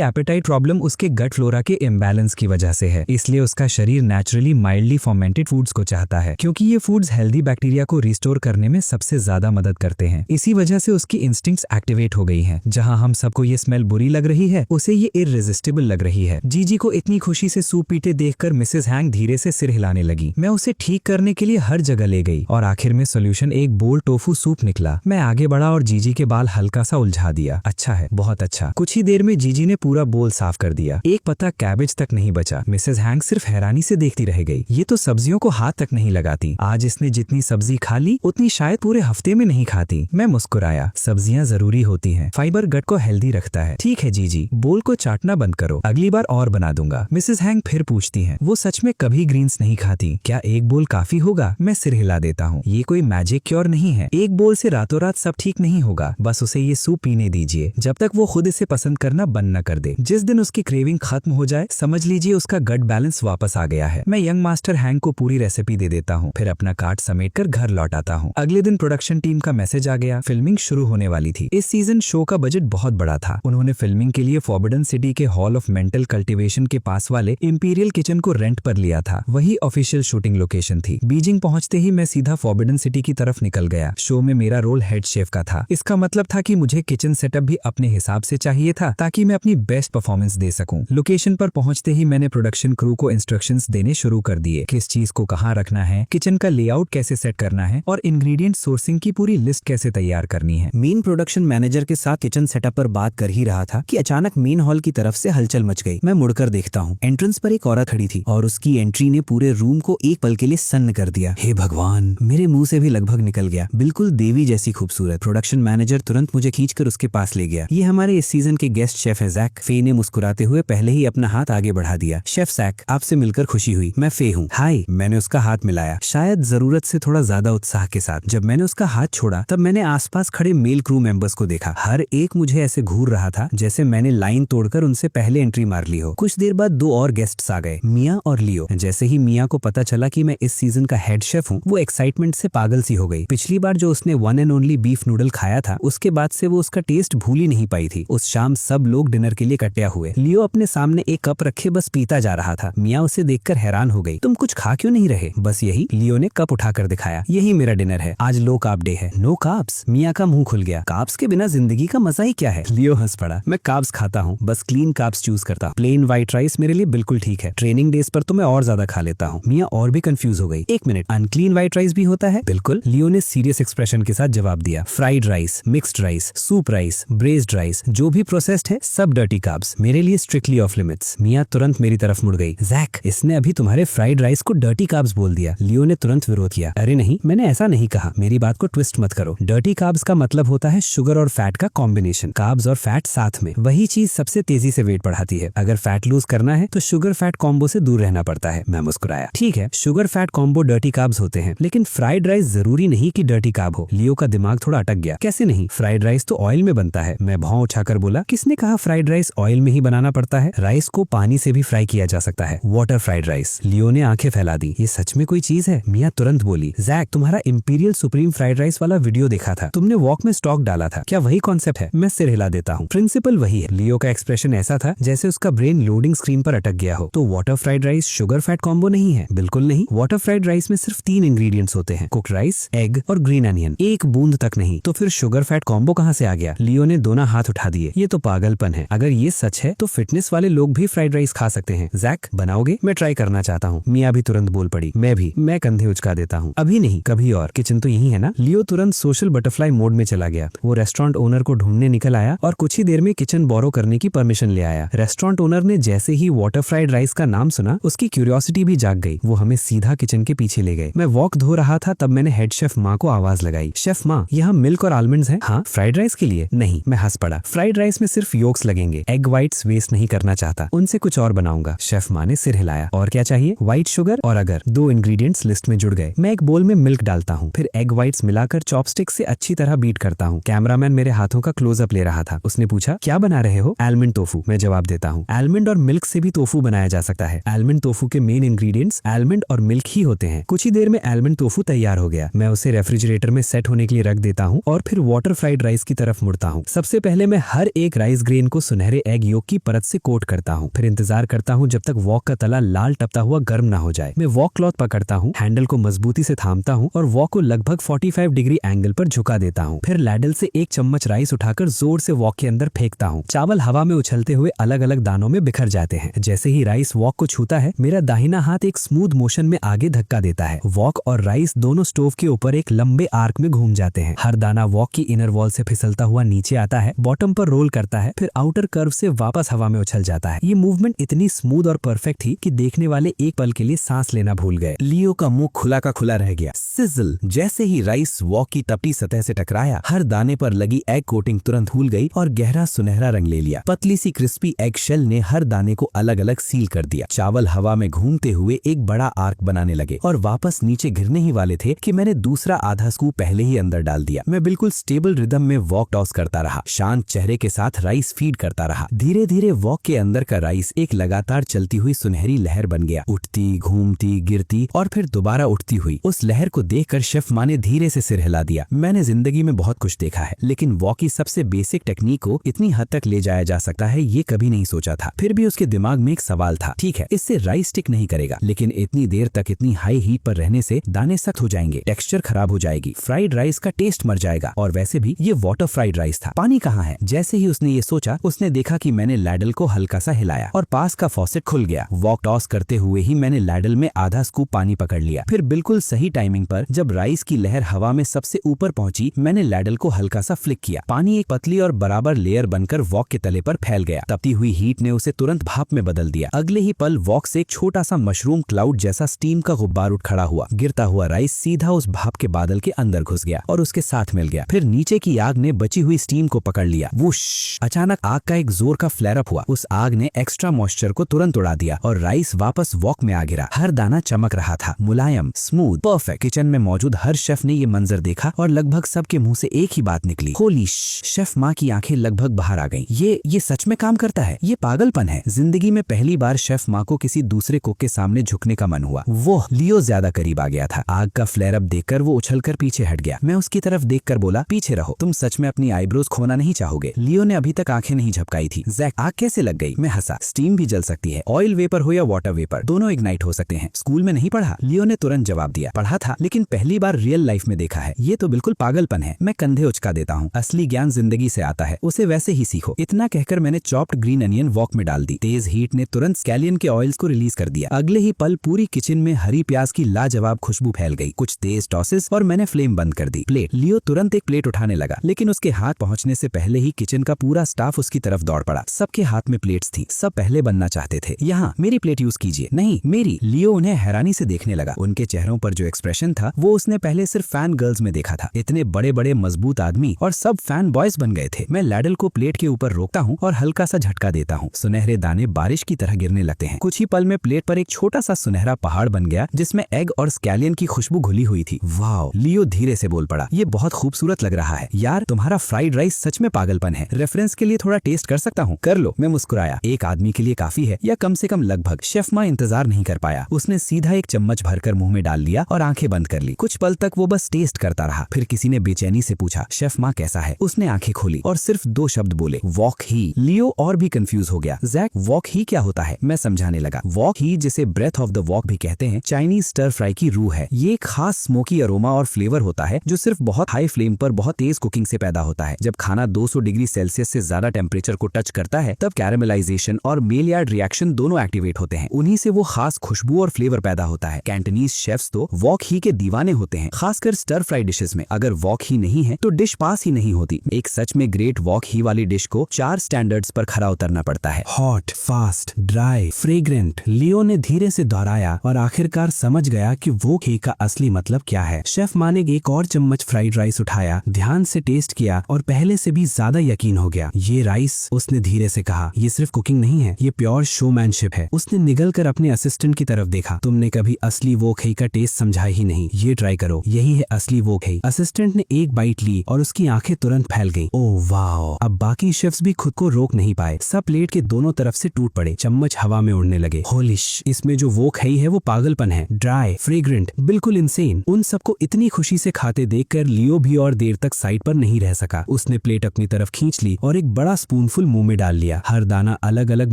एपेटाइट प्रॉब्लम उसके गट फ्लोरा के इम्बैलेंस की वजह से है, इसलिए उसका शरीर नेचुरली माइल्डली फर्मेंटेड फूड्स को चाहता है, क्योंकि ये फूड्स हेल्दी बैक्टीरिया को रिस्टोर करने में सबसे ज्यादा मदद करते हैं। इसी वजह से उसकी इंस्टिंक्ट्स एक्टिवेट हो गई हैं। जहां हम सबको ये स्मेल बुरी लग रही है, उसे ये इररेजिस्टिबल लग रही है। जीजी को इतनी खुशी से सूप पीते देखकर मिसेस हैंग धीरे से सिर हिलाने लगी। मैं उसे ठीक करने के लिए हर जगह ले गई और आखिर में सोल्यूशन एक बोल टोफू सूप निकला। मैं आगे बढ़ा और जीजी के बाल हल्का सा उलझा दिया। अच्छा है, बहुत अच्छा। कुछ ही देर में जीजी ने पूरा बोल साफ कर दिया। एक पत्ता कैबेज तक नहीं बचा। मिसेस हैंग सिर्फ हैरानी से देखती रह गई। ये तो सब्जियों को हाथ तक नहीं लगाती। आज इसने जितनी सब्जी खा ली उतनी शायद पूरे हफ्ते में नहीं खाती। मैं मुस्कुराया। सब्जियां जरूरी होती हैं, फाइबर गट को हेल्दी रखता है। ठीक है जीजी, बोल को चाटना बंद करो, अगली बार और बना दूंगा। मिसेस हैंग फिर पूछती हैं, वो सच में कभी ग्रीन्स नहीं खाती, क्या एक बोल काफी होगा? मैं सिर हिला देता हूँ। ये कोई मैजिक क्योर नहीं है। एक बोल से रातों रात सब ठीक नहीं होगा, बस उसे ये सूप पीने दीजिए जब तक वो खुद इसे पसंद करना बंद न कर दे। जिस दिन उसकी क्रेविंग खत्म हो जाए समझ लीजिए उसका गट बैलेंस वापस आ गया है। मैं यंग मास्टर हैंग को पूरी रेसिपी दे देता हूँ, फिर अपना कार्ट समेट कर घर लौट आता हूँ। अगले दिन प्रोडक्शन टीम का मैसेज आ गया, फिल्मिंग शुरू होने वाली थी। इस सीजन शो का बजट बहुत बड़ा था। उन्होंने फिल्मिंग के लिए फॉरबिडन सिटी के हॉल ऑफ मेंटल कल्टीवेशन के पास वाले इंपीरियल किचन को रेंट पर लिया था। वही ऑफिशियल शूटिंग लोकेशन थी। बीजिंग पहुंचते ही मैं सीधा फॉरबिडन सिटी की तरफ निकल गया। शो में मेरा रोल हेड शेफ का था। इसका मतलब था कि मुझे किचन सेटअप भी अपने हिसाब से चाहिए था ताकि मैं अपनी बेस्ट परफॉर्मेंस दे सकूं। लोकेशन पर पहुंचते ही मैंने प्रोडक्शन क्रू को इंस्ट्रक्शंस देने शुरू कर दिए, किस चीज को कहाँ रखना है, किचन का लेआउट कैसे सेट करना है और इंग्रेडिएंट सोर्सिंग की पूरी लिस्ट कैसे तैयार करनी है। मेन प्रोडक्शन मैनेजर के साथ किचन सेटअप पर बात कर ही रहा था कि अचानक मेन हॉल की तरफ से हलचल मच गई। मैं मुड़कर देखता हूँ, एंट्रेंस पर एक औरत खड़ी थी और उसकी एंट्री ने पूरे रूम को एक पल के लिए सन्न कर दिया। हे भगवान, मेरे मुंह से भी लगभग निकल गया। बिल्कुल देवी जैसी खूबसूरत। प्रोडक्शन मैनेजर तुरंत मुझे खींचकर उसके पास ले गया। ये हमारे इस सीजन के गेस्ट शेफ है जैक। फे ने मुस्कुराते हुए पहले ही अपना हाथ आगे बढ़ा दिया। शेफ जैक, आपसे मिलकर खुशी हुई। मैं फे हूँ। हाय। मैंने उसका हाथ मिलाया, शायद जरूरत से थोड़ा ज्यादा उत्साह के साथ। जब मैंने उसका हाथ छोड़ा तब मैंने आसपास खड़े मेल क्रू मेंबर्स को देखा। हर एक मुझे ऐसे घूर रहा था जैसे मैंने लाइन तोड़कर उनसे पहले एंट्री मार ली हो। कुछ देर बाद दो और गेस्ट्स आ गए, मिया और लियो। जैसे ही मिया को पता चला कि मैं इस सीजन का हेड शेफ हूँ, वो एक्साइटमेंट से पागल सी हो गई। पिछली बार जो उसने one and only beef noodle खाया था, उसके बाद से वो उसका टेस्ट भूल ही नहीं पाई थी। उस शाम सब लोग डिनर के लिए इकट्ठा हुए। लियो अपने सामने एक कप रखे बस पीता जा रहा था। मिया उसे देखकर हैरान हो गई। तुम कुछ खा क्यों नहीं रहे? बस यही, लियो ने कप उठाकर दिखाया। यही मेरा डिनर है, आज लो कार्ब डे है। No carbs? मिया का मुंह खुल गया। कार्ब्स के बिना जिंदगी का मजा ही क्या है? लियो हंस पड़ा। मैं कार्ब्स खाता हूँ, बस क्लीन कार्ब्स चूज करता हूँ। प्लेन व्हाइट राइस मेरे लिए बिल्कुल ठीक है। ट्रेनिंग डेज पर तो मैं और ज्यादा खा लेता हूँ। मिया और भी कंफ्यूज हो गई। एक मिनट, अनक्लीन व्हाइट राइस भी होता है? बिल्कुल, लियो ने सीरियस एक्सप्रेशन के साथ जवाब दिया। Fried rice, mixed rice, soup rice, braced rice, जो भी प्रोसेस्ड है सब डर्टी कार्ब्स, मेरे लिए स्ट्रिक्टली ऑफ लिमिट्स। मिया तुरंत मेरी तरफ मुड़ गई। जैक, इसने अभी तुम्हारे फ्राइड राइस को डर्टी कार्ब्स बोल दिया। लियो ने तुरंत विरोध किया। अरे नहीं, मैंने ऐसा नहीं कहा। मेरी बात को ट्विस्ट मत करो। डर्टी कार्ब्स का मतलब होता है शुगर और फैट का कॉम्बिनेशन। कार्ब्स और फैट साथ में, वही चीज सबसे तेजी से वेट बढ़ाती है। अगर फैट लूज करना है तो शुगर फैट कॉम्बो से दूर रहना पड़ता है। मैं मुस्कुराया। ठीक है, sugar fat combo dirty carbs होते हैं, लेकिन फ्राइड राइस जरूरी नहीं कि डर्टी कार्ब हो। लियो का दिमाग थोड़ा अटक गया। कैसे नहीं? फ्राइड राइस तो ऑयल में बनता है। मैं भौं उठाकर बोला, किसने कहा फ्राइड राइस ऑयल में ही बनाना पड़ता है? राइस को पानी से भी फ्राई किया जा सकता है, वाटर फ्राइड राइस। लियो ने आंखें फैला दी। ये सच में कोई चीज है? मिया तुरंत बोली, जैक, तुम्हारा इंपीरियल सुप्रीम फ्राइड राइस वाला वीडियो देखा था, तुमने वॉक में स्टॉक डाला था, क्या वही कॉन्सेप्ट है? मैं सिर हिला देता हूँ। प्रिंसिपल वही है। लियो का एक्सप्रेशन ऐसा था जैसे उसका ब्रेन लोडिंग स्क्रीन पर अटक गया हो। तो water fried rice sugar fat combo नहीं है? बिल्कुल नहीं। वाटर फ्राइड राइस में सिर्फ 3 इंग्रेडिएंट्स होते हैं, कुक्ड राइस, एग और ग्रीन अनियन। एक बूंद तक नहीं। तो फिर शुगर फैट कॉम्बो कहाँ से आ गया? लियो ने दोनों हाथ उठा दिए। ये तो पागलपन है। अगर ये सच है तो फिटनेस वाले लोग भी फ्राइड राइस खा सकते हैं। जैक, बनाओगे? मैं ट्राई करना चाहता हूँ। मिया भी तुरंत बोल पड़ी। मैं भी। मैं कंधे उचका देता हूँ। अभी नहीं, कभी और। किचन तो यही है ना? लियो तुरंत सोशल बटरफ्लाई मोड में चला गया। वो रेस्टोरेंट ओनर को ढूंढने निकल आया और कुछ ही देर में किचन बोरो करने की परमिशन ले आया। रेस्टोरेंट ओनर ने जैसे ही वाटर फ्राइड राइस का नाम सुना, उसकी क्यूरियोसिटी भी जाग गई। वो हमें सीधा किचन के पीछे ले गए। मैं वॉक धो रहा था तब मैंने हेड शेफ माँ को आवाज लगाई। शेफ माँ, यहाँ मिल्क और आलमंड्स हैं? हाँ, फ्राइड राइस के लिए? नहीं। मैं हंस पड़ा। फ्राइड राइस में सिर्फ योक्स लगेंगे, एग व्हाइट्स वेस्ट नहीं करना चाहता, उनसे कुछ और बनाऊंगा। शेफ माँ ने सिर हिलाया। और क्या चाहिए? व्हाइट शुगर और अगर। 2 इंग्रेडिएंट्स लिस्ट में जुड़ गए। मैं एक बोल में मिल्क डालता हूँ, फिर एग व्हाइट्स मिलाकर चॉपस्टिक से अच्छी तरह बीट करता हूँ। कैमरामैन मेरे हाथों का क्लोजअप ले रहा था। उसने पूछा, क्या बना रहे हो? Almond tofu. मैं जवाब देता हूँ। आलमंड और मिल्क से भी टोफू बनाया जा सकता है। आलमंड टोफू के मेन इंग्रेडिएंट्स आलमंड और मिल्क ही होते हैं। कुछ ही देर में आलमंड टोफू तैयार हो गया। मैं उसे रेफ्रिजरेटर में सेट होने के लिए रख देता हूँ और फिर वाटर फ्राइड राइस की तरफ मुड़ता हूँ। सबसे पहले मैं हर एक राइस ग्रेन को सुनहरे एग योक की परत से कोट करता हूँ। फिर इंतजार करता हूँ जब तक वॉक का तला लाल टपता हुआ गर्म ना हो जाए। मैं वॉक क्लॉथ पकड़ता हूँ, हैंडल को मजबूती से थामता हूँ और वॉक को लगभग 45 डिग्री एंगल पर झुका देता हूँ। फिर लैडल से एक चम्मच राइस उठाकर जोर से वॉक के अंदर फेंकता हूँ। चावल हवा में उछलते हुए अलग अलग दानों में बिखर जाते हैं। जैसे ही राइस वॉक को छूता है, मेरा दाहिना हाथ एक स्मूथ मोशन में आगे धक्का देता है। वॉक और राइस दोनों स्टोव के ऊपर एक लंबे आर्क में घूम जाते हैं। हर दाना वॉक की इनर वॉल से फिसलता हुआ नीचे आता है, बॉटम पर रोल करता है, फिर आउटर कर्व से वापस हवा में उछल जाता है। ये मूवमेंट इतनी स्मूथ और परफेक्ट थी कि देखने वाले एक पल के लिए सांस लेना भूल गए। लियो का मुंह खुला का खुला रह गया। सिजल। जैसे ही राइस वॉक की तपती सतह से टकराया, हर दाने पर लगी एग कोटिंग तुरंत धुल गई और गहरा सुनहरा रंग ले लिया। पतली सी क्रिस्पी एग शेल ने हर दाने को अलग अलग सील कर दिया। चावल हवा में घूमते हुए एक बड़ा आर्क बनाने लगे और वापस नीचे गिरने ही वाले थे कि मैंने दूसरा आधा स्कूप पहले ही अंदर डाल दिया। मैं बिल्कुल स्टेबल रिदम में वॉक टॉस करता रहा, शांत चेहरे के साथ राइस फीड करता रहा। धीरे धीरे वॉक के अंदर का राइस एक लगातार चलती हुई सुनहरी लहर बन गया, उठती, घूमती, गिरती और फिर दोबारा उठती हुई। उस लहर को देखकर शेफ माँ ने धीरे से सिर हिला दिया। मैंने जिंदगी में बहुत कुछ देखा है, लेकिन वॉक की सबसे बेसिक टेक्निक को इतनी हद तक ले जाया जा सकता है ये कभी नहीं सोचा था। फिर भी उसके दिमाग में एक सवाल था, ठीक है इससे राइस स्टिक नहीं करेगा, लेकिन इतनी देर तक इतनी हाई हीट पर रहने से दाने सख्त हो जाएंगे, टेक्सचर खराब हो जाएगी, फ्राइड राइस का टेस्ट मर जाएगा। और वैसे भी ये वाटर फ्राइड राइस था, पानी कहाँ है? जैसे ही उसने ये सोचा, उसने देखा कि मैंने लैडल को हल्का सा हिलाया और पास का फॉसेट खुल गया। वॉक टॉस करते हुए ही मैंने लैडल में आधा स्कूप पानी पकड़ लिया। फिर बिल्कुल सही टाइमिंग पर जब राइस की लहर हवा में सबसे ऊपर पहुंची, मैंने लैडल को हल्का सा फ्लिक किया। पानी एक पतली और बराबर लेयर बनकर वॉक के तले पर फैल गया। तपती हुई हीट ने उसे तुरंत भाप में बदल दिया। अगले ही पल वॉक से एक छोटा सा मशरूम क्लाउड जैसा स्टीम का गुब्बार उठ खड़ा हुआ। गिरता हुआ राइस सीधा उस भाप के बादल के अंदर घुस गया और उसके साथ मिल गया। फिर नीचे की आग ने बची हुई स्टीम को पकड़ लिया। वुश! अचानक आग का एक जोर का फ्लेयर अप हुआ। उस आग ने एक्स्ट्रा मॉइस्चर को तुरंत उड़ा दिया और राइस वापस वॉक में आ गिरा। हर दाना चमक रहा था, मुलायम, स्मूथ, परफेक्ट। किचन में मौजूद हर शेफ ने ये मंजर देखा और लगभग सबके मुंह से एक ही बात निकली, होली! शेफ माँ की आंखें लगभग बाहर आ गईं। ये सच में काम करता है, ये पागलपन है। जिंदगी में पहली बार शेफ माँ को किसी दूसरे कुक के सामने झुकने का मन हुआ। वो लियो ज्यादा करीब आ गया था। आग का फ्लेयर अप देखकर वो उछलकर पीछे हट गया। मैं उसकी तरफ देखकर बोला, पीछे रहो, तुम सच में अपनी आईब्रोज खोना नहीं चाहोगे। लियो ने अभी तक आंखें नहीं झपकाई थी। जैक, आग कैसे लग गई? मैं हंसा, स्टीम भी जल सकती है, ऑयल वेपर हो या वाटर वेपर, दोनों इग्नाइट हो सकते हैं। स्कूल में नहीं पढ़ा? लियो ने तुरंत जवाब दिया, पढ़ा था, लेकिन पहली बार रियल लाइफ में देखा है। ये तो बिल्कुल पागलपन है। मैं कंधे उचका देता हूँ, असली ज्ञान जिंदगी से आता है, उसे वैसे ही सीखो। इतना कहकर मैंने चॉप्ड ग्रीन अनियन वॉक में डाल दी। तेज हीट ने तुरंत स्कैलियन के ऑयल्स को रिलीज कर दिया। अगले ही पल पूरी किचन में हरी प्याज की लाजवाब खुशबू फैल गई। कुछ तेज टॉसेस और मैंने फ्लेम बंद कर दी। प्लेट! लियो तुरंत एक प्लेट उठाने लगा, लेकिन उसके हाथ पहुंचने से पहले ही किचन का पूरा स्टाफ उसकी तरफ दौड़ पड़ा। सबके हाथ में प्लेट्स थी, सब पहले बनना चाहते थे। यहाँ मेरी प्लेट यूज कीजिए। नहीं, मेरी! लियो उन्हें हैरानी से देखने लगा। उनके चेहरों पर जो एक्सप्रेशन था वो उसने पहले सिर्फ फैन गर्ल्स में देखा था। इतने बड़े बड़े मजबूत आदमी और सब फैन बॉयज बन गए थे। मैं लैडल को प्लेट के ऊपर रोकता हूँ और हल्का सा झटका देता हूँ। सुनहरे दाने बारिश की तरह गिरने लगते हैं। कुछ ही पल में प्लेट पर एक छोटा सा सुनहरा पहाड़ बन गया जिसमें एग और स्कैलियन की खुशबू घुली हुई थी। वाओ! लियो धीरे से बोल पड़ा, ये बहुत खूबसूरत लग रहा है। यार, तुम्हारा फ्राइड राइस सच में पागलपन है। रेफरेंस के लिए थोड़ा टेस्ट कर सकता हूँ? कर लो। मैं मुस्कुराया, एक आदमी के लिए काफी है, या कम से कम लगभग। शेफ माँ इंतजार नहीं कर पाया। उसने सीधा एक चम्मच भरकर मुंह में डाल लिया और आंखें बंद कर ली। कुछ पल तक वो बस टेस्ट करता रहा। फिर किसी ने बेचैनी से पूछा, शेफ माँ कैसा है? उसने आंखें खोली और सिर्फ 2 शब्द बोले, वॉक ही। लियो और भी कंफ्यूज हो गया। जैक, वॉक ही क्या होता है? मैं समझाने लगा। वॉक ही, जिसे ब्रेथ ऑफ द वॉक भी कहते हैं, चाइनीज स्टर फ्राई की रूह है। ये एक खास स्मोकी अरोमा और फ्लेवर होता है जो सिर्फ बहुत हाई फ्लेम पर बहुत तेज कुकिंग से पैदा होता है। जब खाना 200 डिग्री सेल्सियस से ज्यादा टेम्परेचर को टच करता है, तब कैरेमलाइजेशन और मेलियार्ड रिएक्शन दोनों एक्टिवेट होते हैं। उन्हीं से वो खास खुशबू और फ्लेवर पैदा होता है। कैंटनीज शेफ्स तो वॉक ही के दीवाने होते हैं, खासकर स्टर फ्राई डिशेस में। अगर वॉक ही नहीं है तो डिश पास ही नहीं होती। एक सच में ग्रेट वॉक ही वाली डिश को 4 स्टैंडर्ड्स पर खरा उतरना पड़ता है। Hot, fast, dry, fragrant. Leo ने धीरे से दोहराया और आखिरकार समझ गया कि वॉक ही का असली मतलब क्या है। शेफ माँ ने एक और चम्मच फ्राइड राइस उठाया, ध्यान से टेस्ट किया और पहले से भी ज्यादा यकीन हो गया। ये राइस, उसने धीरे से कहा, ये सिर्फ कुकिंग नहीं है, ये प्योर शोमैनशिप है। उसने निगल कर अपने असिस्टेंट की तरफ देखा। तुमने कभी असली वॉक ही का टेस्ट समझा ही नहीं, ये ट्राई करो, यही है असली वॉक ही। असिस्टेंट ने एक बाइट ली और उसकी आंखें तुरंत फैल गईं। Oh wow! अब बाकी शेफ्स भी खुद को रोक नहीं पाए। सब प्लेट के दोनों तरफ से टूट पड़े, चम्मच हवा में उड़ने लगे। होलिश! इसमें जो वो खाई है वो पागलपन है, ड्राई, फ्रेग्रेंट, बिल्कुल इंसेन। उन सबको इतनी खुशी से खाते देखकर लियो भी और देर तक साइड पर नहीं रह सका। उसने प्लेट अपनी तरफ खींच ली और एक बड़ा स्पूनफुल मुंह में डाल लिया। हर दाना अलग अलग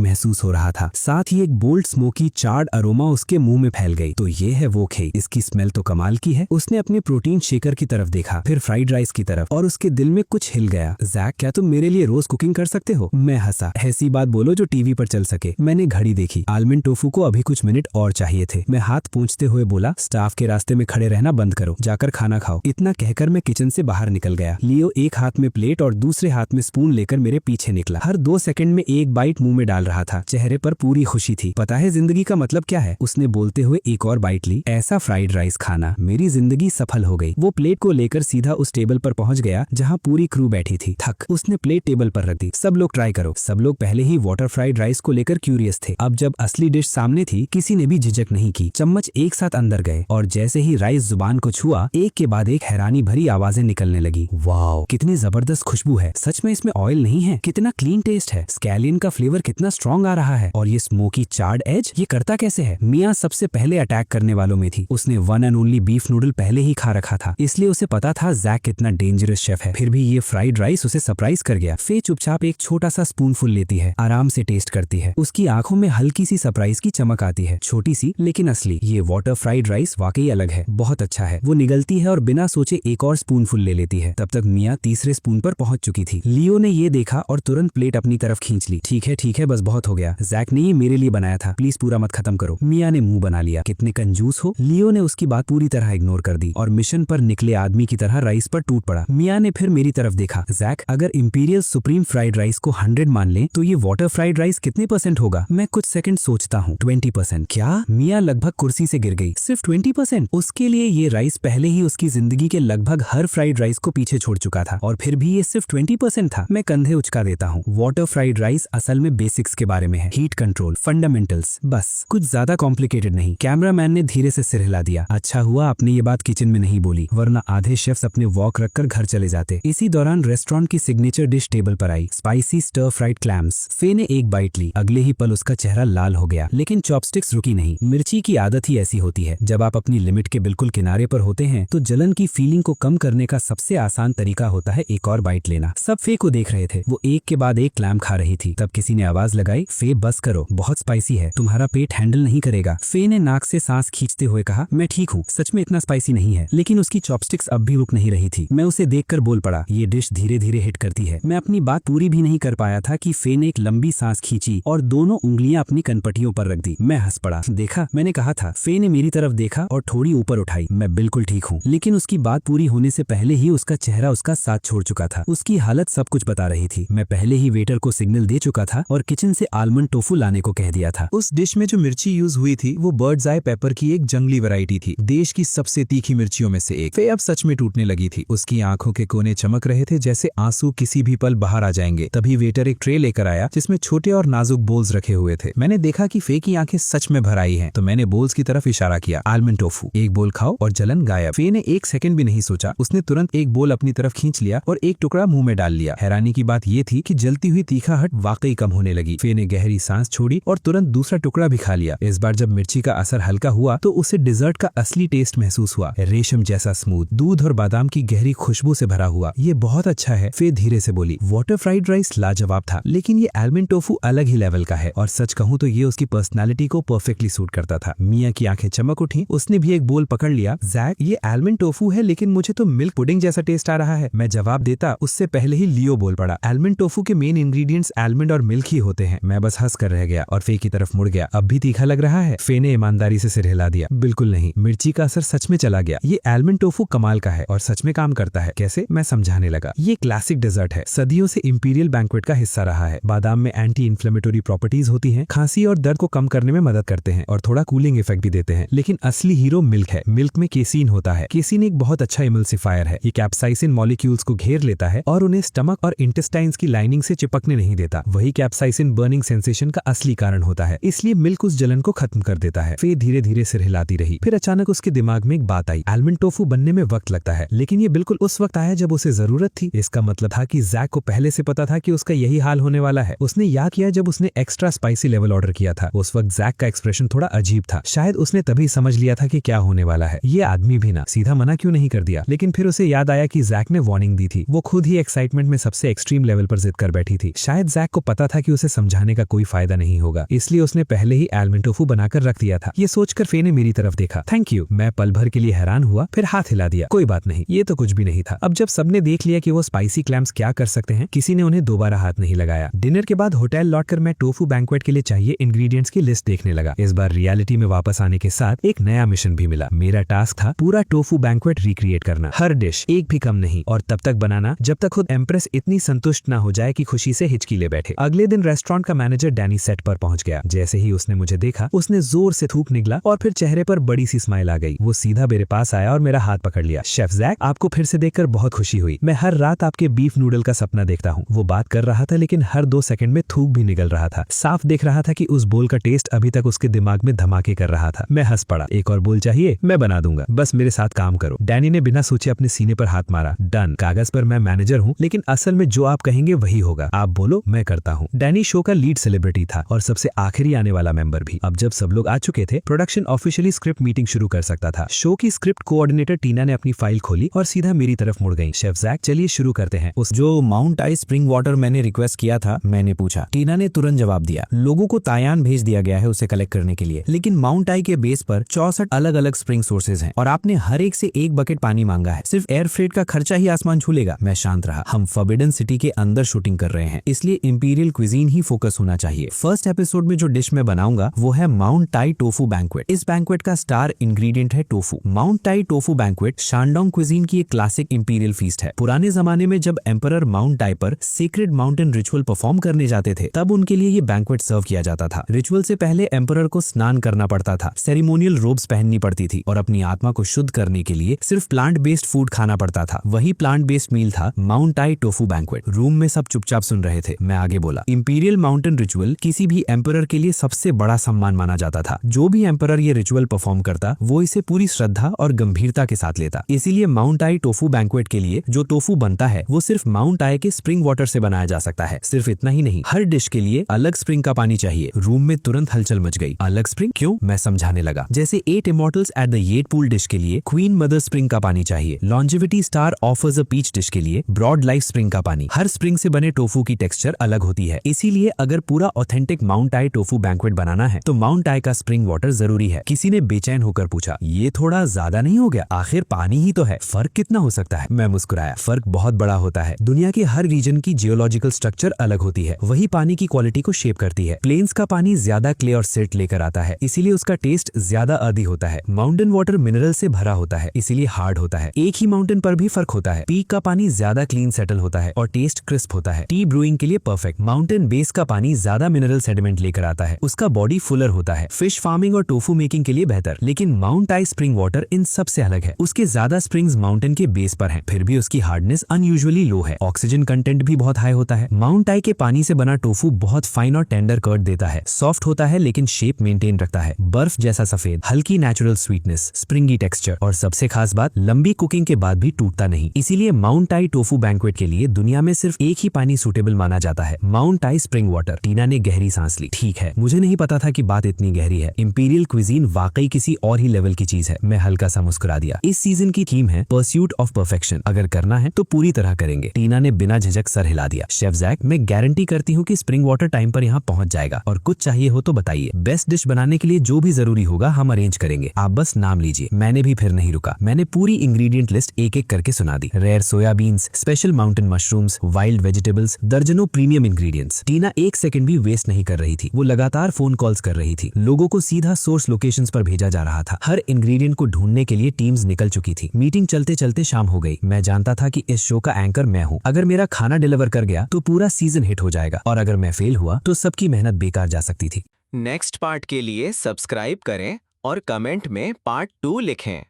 महसूस हो रहा था, साथ ही एक बोल्ड स्मोकी चार्ड अरोमा उसके मुंह में फैल गई। तो ये है वो खाई, इसकी स्मेल तो कमाल की है। उसने अपने प्रोटीन शेकर की तरफ देखा, फिर फ्राइड राइस की तरफ, और उसके दिल में कुछ हिल गया। जैक, क्या तुम मेरे लिए रोज कुकिंग कर सकते हो? मैं हंसा। ऐसी बात बोलो जो टीवी पर चल सके। मैंने घड़ी देखी, आलमंड टोफू को अभी कुछ मिनट और चाहिए थे। मैं हाथ पूंछते हुए बोला, स्टाफ के रास्ते में खड़े रहना बंद करो, जाकर खाना खाओ। इतना कहकर मैं किचन से बाहर निकल गया। लियो एक हाथ में प्लेट और दूसरे हाथ में स्पून लेकर मेरे पीछे निकला। हर 2 सेकंड में एक बाइट मुंह में डाल रहा था। चेहरे पर पूरी खुशी थी। पता है जिंदगी का मतलब क्या है? उसने बोलते हुए एक और बाइट ली। ऐसा फ्राइड राइस खाना, मेरी जिंदगी सफल हो गई। वो प्लेट को लेकर सीधा उस टेबल पर पहुंच गया जहां पूरी क्रू बैठी थी। थक, उसने प्लेट टेबल पर रख दी। सब लोग ट्राई करो। सब लोग पहले ही वाटर फ्राइड राइस को लेकर क्यूरियस थे। अब जब असली डिश सामने थी, किसी ने भी झिझक नहीं की। चम्मच एक साथ अंदर गए और जैसे ही राइस जुबान को छुआ, एक के बाद एक हैरानी भरी आवाजें निकलने लगी। वाओ, कितनी जबरदस्त खुशबू है। सच में इसमें ऑयल नहीं है। कितना क्लीन टेस्ट है। स्कैलियन का फ्लेवर कितना स्ट्रॉन्ग आ रहा है। और ये स्मोकी चार्ड एज, ये करता कैसे है? मियाँ सबसे पहले अटैक करने वालों में थी। उसने one and only beef noodle पहले ही खा रखा था, इसलिए उसे पता था जैक कितना डेंजरस शेफ है। फिर भी ये फ्राइड राइस उसे सरप्राइज कर गया। फे चुपचाप एक छोटा सा स्पूनफुल लेती है, आराम से टेस्ट करती है। उसकी आंखों में हल्की सी सरप्राइज की चमक आती है, छोटी सी लेकिन असली। ये वाटर फ्राइड राइस वाकई अलग है, बहुत अच्छा है। वो निगलती है और बिना सोचे एक और स्पूनफुल ले लेती है। तब तक मियाँ तीसरे स्पून पर पहुंच चुकी थी। लियो ने ये देखा और तुरंत प्लेट अपनी तरफ खींच ली। ठीक है, बस बहुत हो गया। जैक ने ये मेरे लिए बनाया था, प्लीज पूरा मत खत्म करो। मियाँ ने मुंह बना लिया। कितने कंजूस हो। लियो ने उसकी बात पूरी तरह इग्नोर कर दी और मिशन पर निकले आदमी की तरह राइस पर टूट पड़ा। मियाँ ने फिर मेरी तरफ देखा। जैक, अगर इंपीरियल सुप्रीम फ्राइड राइस को 100 मान ले तो ये वाटर फ्राइड राइस कितने % होगा? मैं कुछ सेकंड सोचता हूँ। 20%। क्या? मियाँ लगभग कुर्सी से गिर गई। सिर्फ 20%? उसके लिए ये राइस पहले ही उसकी जिंदगी के लगभग हर फ्राइड राइस को पीछे छोड़ चुका था, और फिर भी ये सिर्फ 20% था। मैं कंधे उचका देता हूँ। वाटर फ्राइड राइस असल में बेसिक्स के बारे में है। हीट कंट्रोल, फंडामेंटल्स, बस कुछ ज्यादा कॉम्प्लिकेटेड नहीं। कैमरामैन ने धीरे से सिर हिला दिया। अच्छा हुआ आपने ये बात किचन में नहीं बोली, वरना आधे शेफ्स अपने वॉक रखकर घर चले जाते। इसी दौरान रेस्टोरेंट की सिग्नेचर डिश टेबल पर आई, स्पाइसी स्टर फ्राइड क्लैम्स। फे ने एक बाइट ली। अगले ही पल उसका चेहरा लाल हो गया, लेकिन चॉपस्टिक्स रुकी नहीं। मिर्ची की आदत ही ऐसी होती है, जब आप अपनी लिमिट के बिल्कुल किनारे पर होते हैं तो जलन की फीलिंग को कम करने का सबसे आसान तरीका होता है एक और बाइट लेना। सब फे को देख रहे थे। वो एक के बाद एक क्लैम खा रही थी। तब किसी ने आवाज लगाई, फे बस करो, बहुत स्पाइसी है, तुम्हारा पेट हैंडल नहीं करेगा। फे ने नाक से सांस खींचते हुए कहा, मैं ठीक हूँ, सच में इतना स्पाइसी नहीं है। लेकिन उसकी चॉपस्टिक्स अब भी रुक नहीं रही थी। मैं उसे देखकर बोल पड़ा, ये डिश धीरे धीरे हिट करती है। मैं अपनी बात पूरी भी नहीं कर पाया था कि फे ने एक लंबी सांस खींची और दोनों उंगलियां अपनी कनपटियों पर रख दी। मैं हंस पड़ा। देखा, मैंने कहा था। फे ने मेरी तरफ देखा और थोड़ी ऊपर उठाई। मैं बिल्कुल ठीक हूँ। लेकिन उसकी बात पूरी होने से पहले ही उसका चेहरा उसका साथ छोड़ चुका था। उसकी हालत सब कुछ बता रही थी। मैं पहले ही वेटर को सिग्नल दे चुका था और किचन से आलमंड टोफू लाने को कह दिया था। उस डिश में जो मिर्ची यूज हुई थी वो बर्ड्स आई पेपर की एक जंगली वैरायटी थी, देश की सबसे तीखी मिर्चियों में से एक। फे अब सच में टूटने लगी थी। उसकी आंखों के कोने चमक रहे थे जैसे आंसू किसी भी पल बाहर आ जाएंगे। तभी वेटर एक ट्रे लेकर आया जिसमें छोटे और नाजुक बोल्स रखे हुए थे। मैंने देखा कि फे की आंखें सच में भर आई हैं, तो मैंने बोल्स की तरफ इशारा किया। आलमंड टोफू, एक बोल खाओ और जलन गायब। फे ने एक सेकंड भी नहीं सोचा, उसने तुरंत एक बोल अपनी तरफ खींच लिया और एक टुकड़ा मुंह में डाल लिया। हैरानी की बात ये थी कि जलती हुई तीखाहट वाकई कम होने लगी। फे ने गहरी सांस छोड़ी और तुरंत दूसरा टुकड़ा भी खा लिया। इस बार जब मिर्ची का असर हल्का हुआ तो उसे डिजर्ट का असली टेस्ट महसूस हुआ, रेशम जैसा स्मूथ, दूध और बादाम की गहरी खुशबू से भरा हुआ। ये बहुत अच्छा है, फे धीरे से बोली। वाटर फ्राइड राइस लाजवाब था, लेकिन ये आलमंड टोफू अलग ही लेवल का है, और सच कहूँ तो ये उसकी पर्सनालिटी को परफेक्टली सूट करता था। मियाँ की आंखें चमक उठी। उसने भी एक बोल पकड़ लिया। जैक, ये आलमंड टोफू है, लेकिन मुझे तो मिल्क पुडिंग जैसा टेस्ट आ रहा है। मैं जवाब देता उससे पहले ही लियो बोल पड़ा, आलमंड टोफू के मेन इंग्रेडिएंट्स आलमंड और मिल्क ही होते हैं। मैं बस हंस कर रह गया और फे की तरफ मुड़ गया। अब भी तीखा लग रहा है? फे ने ईमानदारी से सिर हिला दिया। बिल्कुल नहीं, मिर्ची का असर सच में चला गया। ये आलमंड टोफू कमाल का है और सच में काम करता है। कैसे? मैं समझाने लगा। ये क्लासिक डेजर्ट है, सदियों से इंपीरियल बैंक्वेट का हिस्सा रहा है। बादाम में एंटी इन्फ्लेमेटरी प्रॉपर्टीज होती हैं, खांसी और दर्द को कम करने में मदद करते हैं और थोड़ा कूलिंग इफेक्ट भी देते हैं। लेकिन असली हीरो मिल्क है। मिल्क में केसीन होता है। केसीन एक बहुत अच्छा इमल्सिफायर है। ये कैप्साइसिन मॉलिक्यूल्स को घेर लेता है और उन्हें स्टमक और इंटेस्टाइन्स की लाइनिंग से चिपकने नहीं देता। वही कैप्साइसिन बर्निंग सेंसेशन का असली कारण होता है, इसलिए मिल्क उस जलन को खत्म कर देता है। फे धीरे धीरे सिर हिलाती रही। फिर अचानक उसके दिमाग में एक बात आई। आलमंड टोफू बनने में वक्त लगता है, लेकिन ये बिल्कुल उस वक्त आया जब उसे जरूरत थी। इसका मतलब था कि जैक को पहले से पता था कि उसका यही हाल होने वाला है। उसने याद किया जब उसने एक्स्ट्रा स्पाइसी लेवल ऑर्डर किया था। उस वक्त जैक का एक्सप्रेशन एक्सप्रेशन थोड़ा अजीब था। शायद उसने तभी समझ लिया था कि क्या होने वाला है। ये आदमी भी ना सीधा मना क्यों नहीं कर दिया। लेकिन फिर उसे याद आया कि जैक ने वार्निंग दी थी। वो खुद ही एक्साइटमेंट में सबसे एक्सट्रीम लेवल पर जिद कर बैठी थी। शायद जैक को पता था कि उसे समझाने का कोई फायदा नहीं होगा, इसलिए उसने पहले ही आलमंड टोफू बनाकर रख दिया था। ये सोचकर फे ने मेरी तरफ देखा। Thank you. मैं पल भर के लिए हैरान हुआ, फिर हाथ हिला दिया। कोई बात नहीं, ये तो कुछ भी नहीं था। अब जब सबने देख लिया कि वो स्पाइसी क्लैम्स क्या कर सकते हैं, किसी ने उन्हें दोबारा हाथ नहीं लगाया। डिनर के बाद होटल लौटकर मैं टोफू बैंक्वेट के लिए चाहिए इंग्रेडिएंट्स की लिस्ट देखने लगा। इस बार रियलिटी में वापस आने के साथ एक नया मिशन भी मिला। मेरा टास्क था पूरा टोफू बैंक्वेट रिक्रिएट करना, हर डिश एक भी कम नहीं, और तब तक बनाना जब तक खुद एम्प्रेस इतनी संतुष्ट ना हो जाए कि खुशी से हिचकी ले बैठे। अगले दिन रेस्टोरेंट का मैनेजर डैनी सेट पर पहुंच गया। जैसे ही उसने मुझे देखा, उसने जोर से थूक निकला और फिर चेहरे पर बड़ी सी स्माइल आ गई। वो सीधा मेरे पास आया और मेरा हाथ पकड़ लिया। शेफ जैक, आपको फिर से देखकर बहुत खुशी हुई। मैं हर रात आपके बीफ नूडल का सपना देखता हूँ। वो बात कर रहा था लेकिन हर 2 सेकंड में थूक भी निकल रहा था। साफ देख रहा था कि उस बोल का टेस्ट अभी तक उसके दिमाग में धमाके कर रहा था। मैं हंस पड़ा। एक और बोल चाहिए? मैं बना दूंगा, बस मेरे साथ काम करो। डैनी ने बिना सोचे अपने सीने पर हाथ मारा। डन। कागज पर मैं मैनेजर हूँ, लेकिन असल में जो आप कहेंगे वही होगा। आप बोलो, मैं करता हूँ। डैनी शो का लीड सेलिब्रिटी था और सबसे आखिरी आने वाला मेंबर भी। अब जब सब लोग आ चुके थे, प्रोडक्शन ऑफिशियली स्क्रिप्ट मीटिंग शुरू कर सकता था। शो की स्क्रिप्ट कोऑर्डिनेटर टीना ने अपनी फाइल खोली और सीधा मेरी तरफ मुड़ गई। शेफ जैक, चलिए शुरू करते हैं। उस जो माउंट आई स्प्रिंग वाटर मैंने रिक्वेस्ट किया था, मैंने पूछा। टीना ने तुरंत जवाब दिया। लोगों को तायान भेज दिया गया है उसे कलेक्ट करने के लिए, लेकिन माउंट आई के बेस पर 64 अलग अलग स्प्रिंग सोर्सेज हैं और आपने हर एक से 1 बकेट पानी मांगा है। सिर्फ एयर फ्रेट का खर्चा ही आसमान छू लेगा। मैं शांत रहा। हम फॉरबिडन सिटी के अंदर शूटिंग कर रहे हैं, इसलिए इंपीरियल क्विजीन ही फोकस होना चाहिए। फर्स्ट एपिसोड में जो डिश मैं बनाऊंगा वो है माउंट टाई टोफू बैंक्वेट। इस बैंक्वेट का स्टार इंग्रेडिएंट है tofu. Mount tie tofu banquet Shandong cuisine की एक क्लासिक इंपीरियल फीस्ट है। पुराने जमाने में जब एम्परर माउंट टाई पर सीक्रेट माउंटेन रिचुअल परफॉर्म करने जाते थे, तब उनके लिए ये बैंक्वेट सर्व किया जाता था। रिचुअल से पहले एम्परर को स्नान करना पड़ता था, सेरेमोनियल रोब्स पहननी पड़ती थी और अपनी आत्मा को शुद्ध करने के लिए सिर्फ प्लांट बेस्ड फूड खाना पड़ता था। वही प्लांट बेस्ड मील था mount tie tofu banquet. Room में सब चुपचाप सुन रहे थे। मैं आगे बोला। इंपीरियल माउंटेन रिचुअल किसी भी एम्परर के लिए सबसे बड़ा सम्मान माना जाता था। जो भी एम्परर ये रिचुअल परफॉर्म करता, वो इसे पूरी श्रद्धा और गंभीरता के साथ लेता। इसीलिए माउंट आई टोफू बैंक्वेट के लिए जो टोफू बनता है वो सिर्फ माउंट आई के स्प्रिंग वाटर से बनाया जा सकता है। सिर्फ इतना ही नहीं, हर डिश के लिए अलग स्प्रिंग का पानी चाहिए। रूम में तुरंत हलचल मच गई। अलग स्प्रिंग क्यों? मैं समझाने लगा। जैसे 8 immortals at the yet pool dish के लिए क्वीन मदर स्प्रिंग का पानी चाहिए। Longevity star offers a peach dish के लिए ब्रॉड लाइफ स्प्रिंग का पानी। हर स्प्रिंग से बने टोफू की टेक्सचर अलग होती है। इसीलिए अगर पूरा ऑथेंटिक माउंट आई टोफू बैंक्वेट बनाना है तो माउंट आई का स्प्रिंग वाटर जरूरी है। किसी ने बेचैन होकर पूछा, ये थोड़ा ज्यादा नहीं हो गया? आखिर पानी ही तो है, फर्क कितना हो सकता है? मैं मुस्कुराया। फर्क बहुत बड़ा होता है। दुनिया के हर रीजन की जियोलॉजिकल स्ट्रक्चर अलग होती है, वही पानी की क्वालिटी को शेप करती है। प्लेन्स का पानी ज्यादा क्ले और सिल्ट लेकर आता है, इसीलिए उसका टेस्ट ज्यादा अर्दी होता है। माउंटेन वाटर मिनरल से भरा होता है, इसीलिए हार्ड होता है। एक ही माउंटेन पर भी फर्क होता है। पीक का पानी ज्यादा क्लीन सेटल होता है और टेस्ट क्रिस्प होता है। टी ब्रूइंग के लिए परफेक्ट। माउंटेन बेस का पानी ज्यादा मिनरल सेडिमेंट लेकर आता है, उसका बॉडी फुलर होता है। फिश फार्मिंग और टोफू मेकिंग के लिए बेहतर। लेकिन mount I spring water in सब से अलग है। उसके ज्यादा स्प्रिंग्स माउंटेन के बेस पर हैं, फिर भी उसकी हार्डनेस अनयूजुअली लो है। ऑक्सीजन कंटेंट भी बहुत हाई होता है। माउंट आई के पानी से बना टोफू बहुत फाइन और टेंडर कर्ड देता है। सॉफ्ट होता है लेकिन शेप मेंटेन रखता है। बर्फ जैसा सफेद, हल्की नेचुरल स्वीटनेस, स्प्रिंगी टेक्सचर और सबसे खास बात, लंबी कुकिंग के बाद भी टूटता नहीं। इसीलिए माउंट आई टोफू बैंक्वेट के लिए दुनिया में सिर्फ एक ही पानी सूटेबल माना जाता है, माउंट आई स्प्रिंग वाटर। टीना ने गहरी सांस ली। ठीक है, मुझे नहीं पता था कि बात इतनी गहरी है। इंपीरियल क्विजीन वाकई किसी और ही लेवल की चीज है। मैं हल्का सा मुस्कुरा दिया। इस सीजन की थीम है परस्यूट ऑफ परफेक्शन। अगर करना है तो पूरी तरह करेंगे। टीना ने बिना झिझक सर हिला दिया। शेफ जैक, मैं गारंटी करती हूँ कि स्प्रिंग वाटर टाइम पर यहाँ पहुंच जाएगा। और कुछ चाहिए हो तो बताइए। बेस्ट डिश बनाने के लिए जो भी जरूरी होगा हम अरेंज करेंगे, आप बस नाम लीजिए। मैंने भी फिर नहीं रुका। मैंने पूरी इंग्रेडिएंट लिस्ट एक एक करके सुना दी। Rare soybeans, special mountain mushrooms, wild vegetables, दर्जनों प्रीमियम इंग्रेडिएंट्स। टीना एक सेकंड भी वेस्ट नहीं कर रही थी। वो लगातार फोन कॉल्स कर रही थी। लोगों को सीधा सोर्स लोकेशंस पर भेजा जा रहा था। हर इंग्रेडिएंट को ढूंढने के लिए टीम्स निकल चुकी थी। मीटिंग चलते चलते शाम हो गई। मैं जानता था कि इस शो का एंकर मैं हूँ। अगर मेरा खाना डिलीवर कर गया तो पूरा सीजन हिट हो जाएगा, और अगर मैं फेल हुआ तो सबकी मेहनत बेकार जा सकती थी। नेक्स्ट पार्ट के लिए सब्सक्राइब करें और कमेंट में पार्ट 2 लिखें।